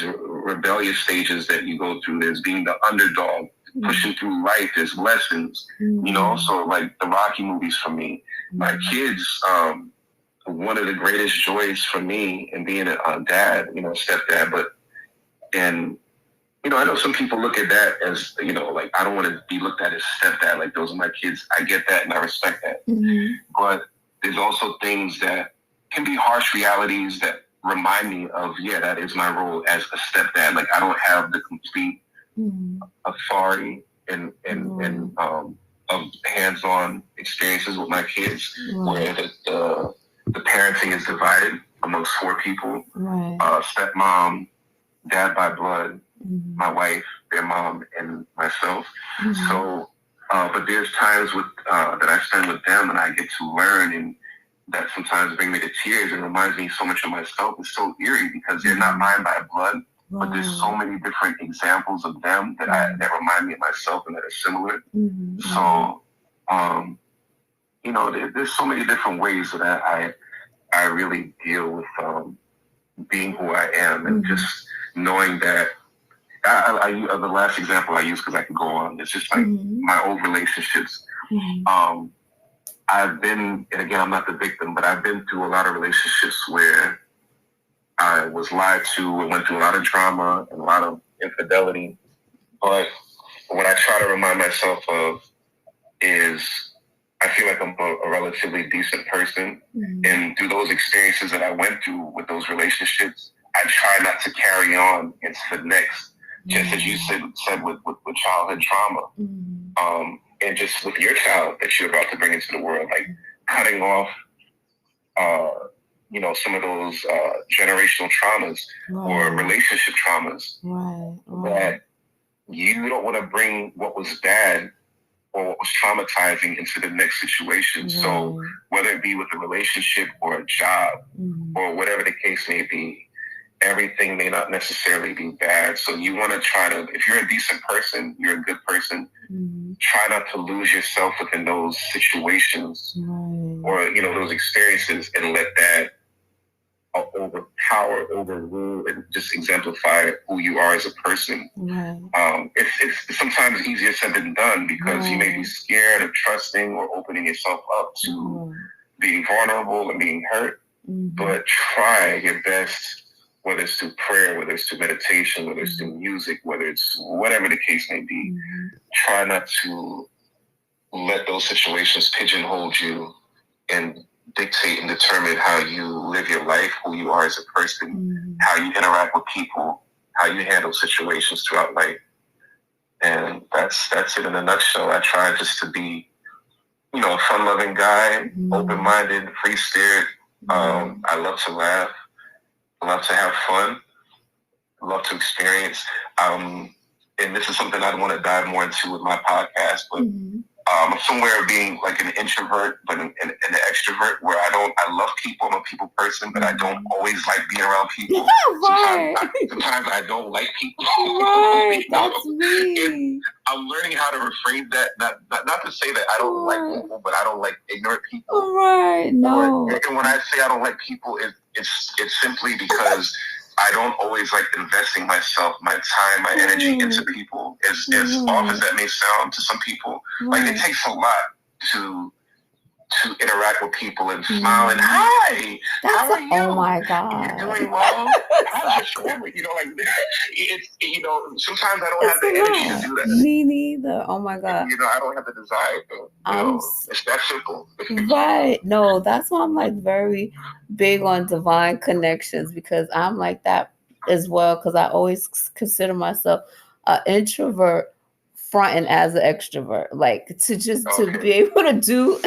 S2: rebellious stages that you go through. There's being the underdog, pushing through life. There's lessons, you know. So like the Rocky movies for me, my kids. One of the greatest joys for me in being a dad, you know, stepdad, and you know, I know some people look at that as, you know, like, I don't want to be looked at as stepdad, like those are my kids. I get that and I respect that. But there's also things that can be harsh realities that remind me of, yeah, that is my role as a stepdad. Like, I don't have the complete authority and of hands-on experiences with my kids, where the parenting is divided amongst 4 people, stepmom, dad by blood, my wife, their mom, and myself. So, but there's times that I spend with them and I get to learn, and that sometimes bring me to tears and reminds me so much of myself. It's so eerie because they're not mine by blood, but there's so many different examples of them that remind me of myself and that are similar. So, you know, there's so many different ways that I really deal with being who I am, and just knowing that the last example I use, because I can go on, it's just like my old relationships. I've been, and again, I'm not the victim, but I've been through a lot of relationships where I was lied to and went through a lot of drama and a lot of infidelity. But what I try to remind myself of is I feel like I'm a relatively decent person. And through those experiences that I went through with those relationships, I try not to carry on into the next, just as you said with childhood trauma. And just with your child that you're about to bring into the world, like cutting off, you know, some of those generational traumas or relationship traumas that you don't want to bring what was bad or what was traumatizing into the next situation. So whether it be with a relationship or a job or whatever the case may be, everything may not necessarily be bad. So you want to try to, if you're a decent person, you're a good person, try not to lose yourself within those situations or, you know, those experiences, and let that overrule, and just exemplify who you are as a person. It's sometimes easier said than done, because you may be scared of trusting or opening yourself up to being vulnerable and being hurt. But try your best, whether it's through prayer, whether it's through meditation, whether it's through music, whether it's whatever the case may be, try not to let those situations pigeonhole you and dictate and determine how you live your life, who you are as a person, how you interact with people, how you handle situations throughout life. And that's it in a nutshell. I try just to be, you know, a fun-loving guy, open-minded, free-spirit. I love to laugh. I love to have fun. I love to experience. And this is something I'd want to dive more into with my podcast, but I'm somewhere being like an introvert, but an extrovert, where I love people. I'm a people person, but I don't always like being around people. Sometimes I don't like people.
S1: That's me.
S2: I'm learning how to rephrase that. Not to say that I don't like people, but I don't like ignorant people.
S1: No.
S2: And when I say I don't like people, it's simply because I don't always like investing myself, my time, my energy into people. As off as that may sound to some people, like it takes a lot to interact with people and smile and hi, how are you?
S1: Oh my God,
S2: you're doing well. How's your family? You know, like it's, you know, sometimes I don't have the energy to do that.
S1: Me neither. Oh my God.
S2: You know, I don't have the desire to. It's that simple.
S1: No, that's why I'm like very big on divine connections, because I'm like that. as well, because I always consider myself an introvert fronting as an extrovert, like to be able to do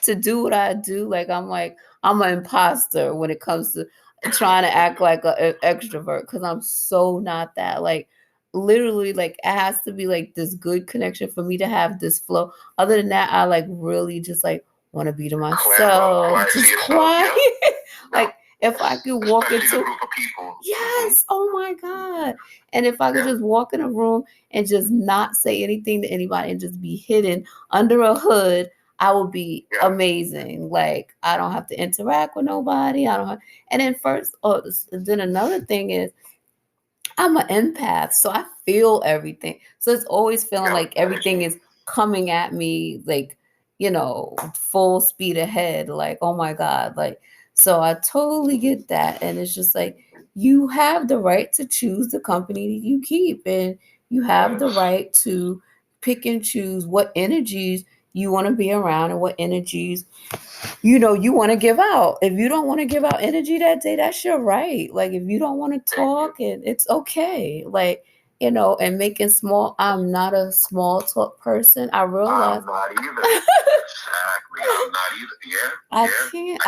S1: to do what I do. Like I'm an imposter when it comes to trying to act like an extrovert, because I'm so not that. Like literally, like it has to be like this good connection for me to have this flow. Other than that, I like really just like want to be to myself, just quiet. Like if I could walk into a group of people. Yes, oh my God. And if I could just walk in a room and just not say anything to anybody and just be hidden under a hood, I would be amazing. Like I don't have to interact with nobody. I don't have, and then then another thing is I'm an empath, so I feel everything. So it's always feeling like everything is coming at me, like, full speed ahead. Like, oh my God. Like, so I totally get that. And it's just like, you have the right to choose the company that you keep, and you have the right to pick and choose what energies you want to be around and what energies you want to give out. If you don't want to give out energy that day, that's your right. Like if you don't want to talk, and it's okay. Like, and making small, I'm not a small talk person. I realize I'm not either. Exactly. I'm not either. Yeah. I can't.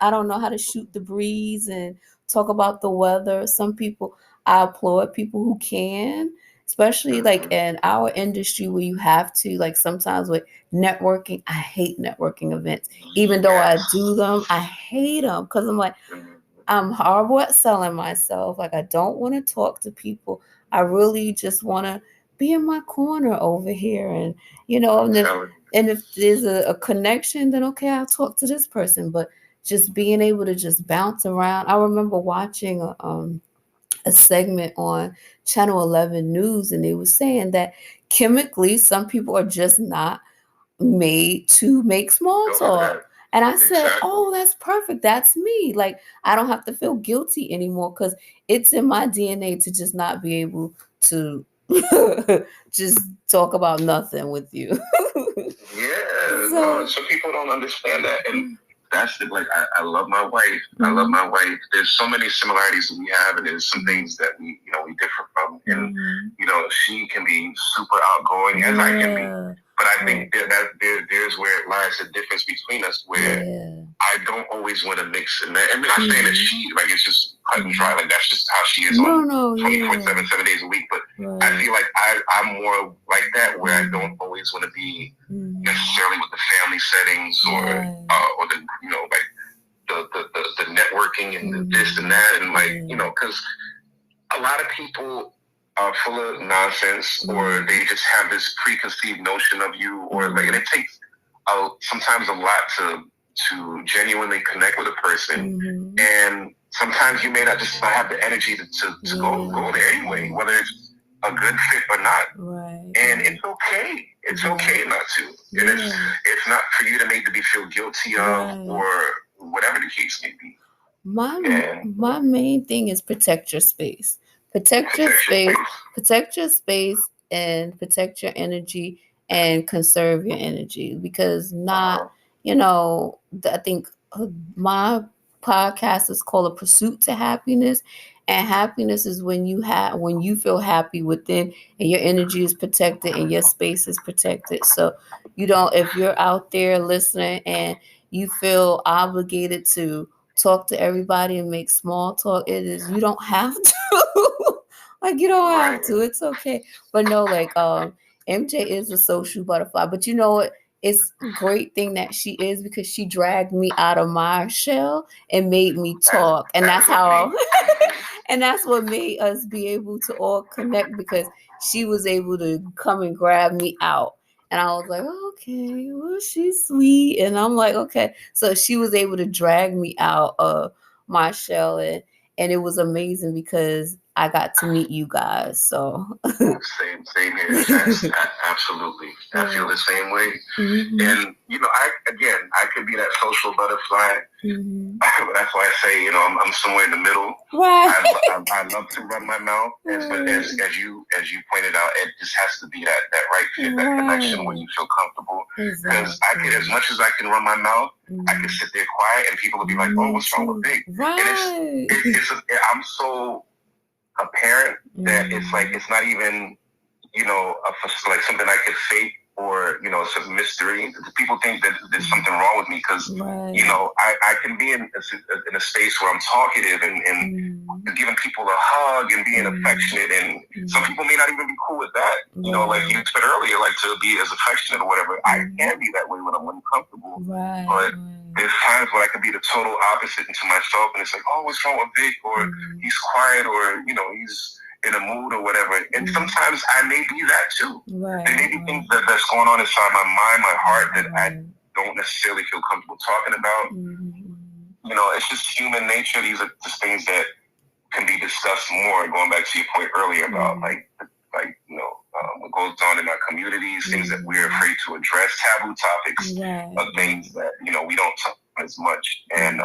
S1: I don't know how to shoot the breeze and talk about the weather. Some people, I applaud people who can, especially like in our industry where you have to, like sometimes with networking. I hate networking events. Even though I do them, I hate them because I'm like, I'm horrible at selling myself. Like I don't want to talk to people. I really just want to be in my corner over here, and and if there's a connection, then okay, I'll talk to this person. But just being able to just bounce around. I remember watching a segment on Channel 11 News, and they were saying that chemically, some people are just not made to make small talk. And I said, oh, that's perfect. That's me. Like, I don't have to feel guilty anymore because it's in my DNA to just not be able to just talk about nothing with you. Some people don't understand that. And that's it. Like, I love my wife. Mm-hmm. I love my wife. There's so many similarities that we have, and there's some things that we differ from. And, she can be super outgoing as I can be. But I think there's where it lies the difference between us, where I don't always want to mix. And I'm not saying that she, like, it's just cut and dry. Like, that's just how she is on 24/7, 7 days a week. But I feel like I'm more like that, where I don't always want to be necessarily with the family settings or the, like, the networking and the this and that. And, like, because a lot of people are full of nonsense, or they just have this preconceived notion of you, or like, and it takes sometimes a lot to genuinely connect with a person, and sometimes you may not just not have the energy to go there anyway, whether it's a good fit or not. And it's okay. It's okay not to, and it's not for you to make to be feel guilty of or whatever the case may be. My main thing is protect your space. Protect your space, and protect your energy, and conserve your energy, because I think my podcast is called A Pursuit to Happiness, and happiness is when you feel happy within, and your energy is protected and your space is protected. So if you're out there listening and you feel obligated to talk to everybody and make small talk, you don't have to. Like, you don't have to. It's okay. But no, like MJ is a social butterfly. But you know what? It's a great thing that she is, because she dragged me out of my shell and made me talk. And that's how and that's what made us be able to all connect, because she was able to come and grab me out. And I was like, okay, well, she's sweet. And I'm like, okay. So she was able to drag me out of my shell. And it was amazing because I got to meet you guys. So same here. Absolutely. I feel the same way. And I could be that social butterfly. That's why I say, I'm somewhere in the middle. Right. I love to run my mouth, but as you pointed out, it just has to be that right fit, that connection where you feel comfortable. Because I can, as much as I can run my mouth, I can sit there quiet, and people will be like, "Oh, what's wrong with Vic?" Right. And I'm so
S2: a parent that it's like it's not even like something I could fake or it's a mystery. People think that there's something wrong with me because I can be in a space where I'm talkative and giving people a hug and being affectionate, and some people may not even be cool with that. Like you said earlier, like to be as affectionate or whatever. I can be that way when I'm uncomfortable, but there's times when I can be the total opposite into myself, and it's like, oh, what's wrong with Vic? Or he's quiet, or he's in a mood or whatever. And sometimes I may be that too. There may be things that's going on inside my mind, my heart, that I don't necessarily feel comfortable talking about. It's just human nature. These are just things that can be discussed more. Going back to your point earlier about what goes on in our communities, things that we're afraid to address, taboo topics, things that we don't talk as much. And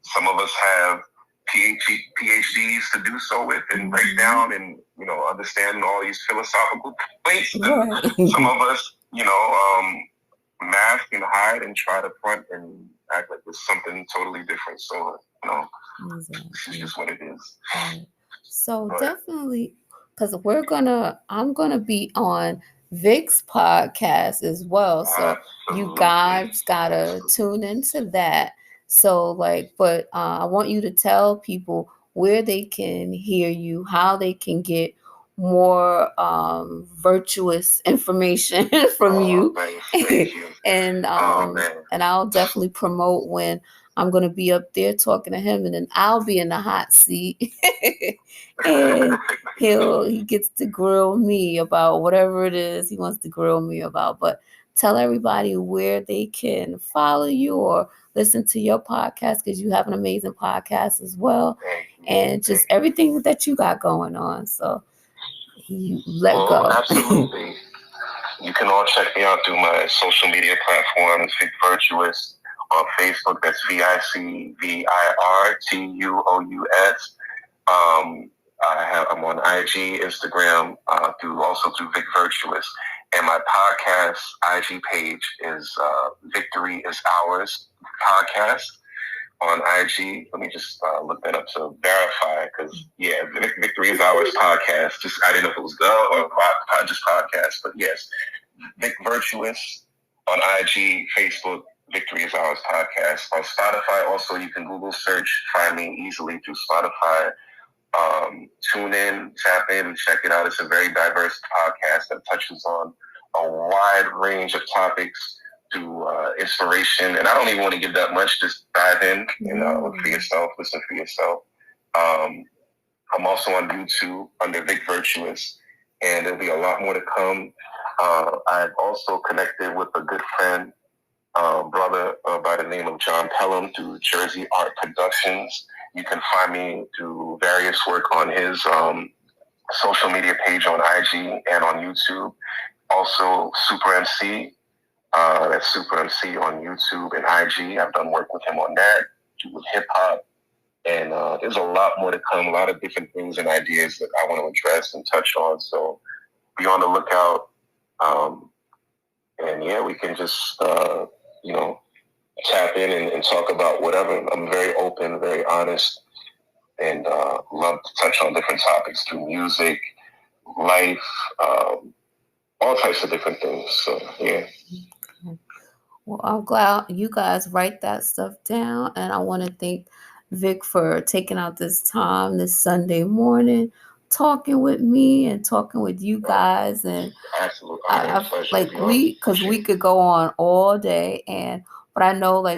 S2: some of us have PhDs to do so with and break down and understand all these philosophical points. Some of us mask and hide and try to front and act like it's something totally different. So it's just what it is.
S1: So definitely, because I'm gonna be on Vic's podcast as well. So you guys gotta tune into that. So but I want you to tell people where they can hear you, how they can get more virtuous information from you.
S2: Thank you.
S1: And I'll definitely promote when I'm going to be up there talking to him, and then I'll be in the hot seat and he gets to grill me about whatever it is he wants to grill me about. But tell everybody where they can follow you or listen to your podcast, because you have an amazing podcast as well, and just everything that you got going on. So you go.
S2: Absolutely. You can all check me out through my social media platforms. Vic Virtuous on Facebook. That's VicVirtuous. I'm on IG, Instagram, through Vic Virtuous, and my podcast IG page is Victory is Ours podcast on IG. Let me just look that up to verify, because Victory is Ours podcast. I didn't know if it was or just podcast, but yes, Vic Virtuous on IG, Facebook. Victory is Ours podcast. On Spotify, also, you can Google search, find me easily through Spotify. Tune in, tap in, and check it out. It's a very diverse podcast that touches on a wide range of topics through inspiration. And I don't even want to give that much. Just dive in and look for yourself, listen for yourself. I'm also on YouTube under Vic Virtuous, and there'll be a lot more to come. I've also connected with a good friend, brother by the name of John Pelham through Jersey Art Productions. You can find me through various work on his social media page on IG and on YouTube. Also, Super MC. That's Super MC on YouTube and IG. I've done work with him on that, with hip hop. And there's a lot more to come, a lot of different things and ideas that I want to address and touch on. So be on the lookout. And we can just, tap in and talk about whatever. I'm very open, very honest, and love to touch on different topics through music, life, all types of different things. So, yeah.
S1: Well, I'm glad you guys write that stuff down, and I want to thank Vic for taking out this time this Sunday morning, talking with me and talking with you guys. And
S2: absolutely,
S1: because we could go on all day, but I know we're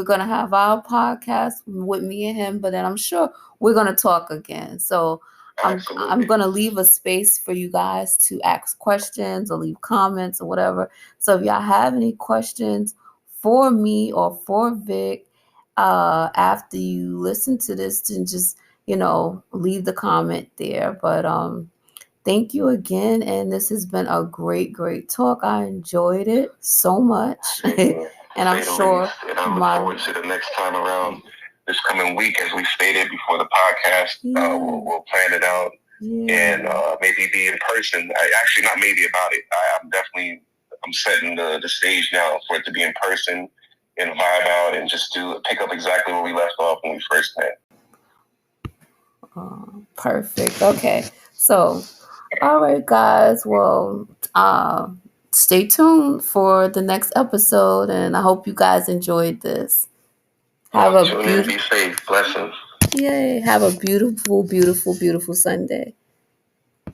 S1: gonna have our podcast with me and him, but then I'm sure we're gonna talk again. So I'm going to leave a space for you guys to ask questions or leave comments or whatever. So if y'all have any questions for me or for Vic after you listen to this, then just, leave the comment there. But thank you again. And this has been a great, great talk. I enjoyed it so much. And I'm sure.
S2: And I look forward to the next time around. This coming week, as we stated before the podcast, we'll plan it out and maybe be in person. Not maybe about it. I'm setting the stage now for it to be in person and vibe out and just pick up exactly where we left off when we first met.
S1: Perfect. Okay. So, all right, guys. Well, stay tuned for the next episode, and I hope you guys enjoyed this. Have a
S2: Tune in, be
S1: beautiful,
S2: safe. Blessings.
S1: yay! Have a beautiful, beautiful, beautiful Sunday.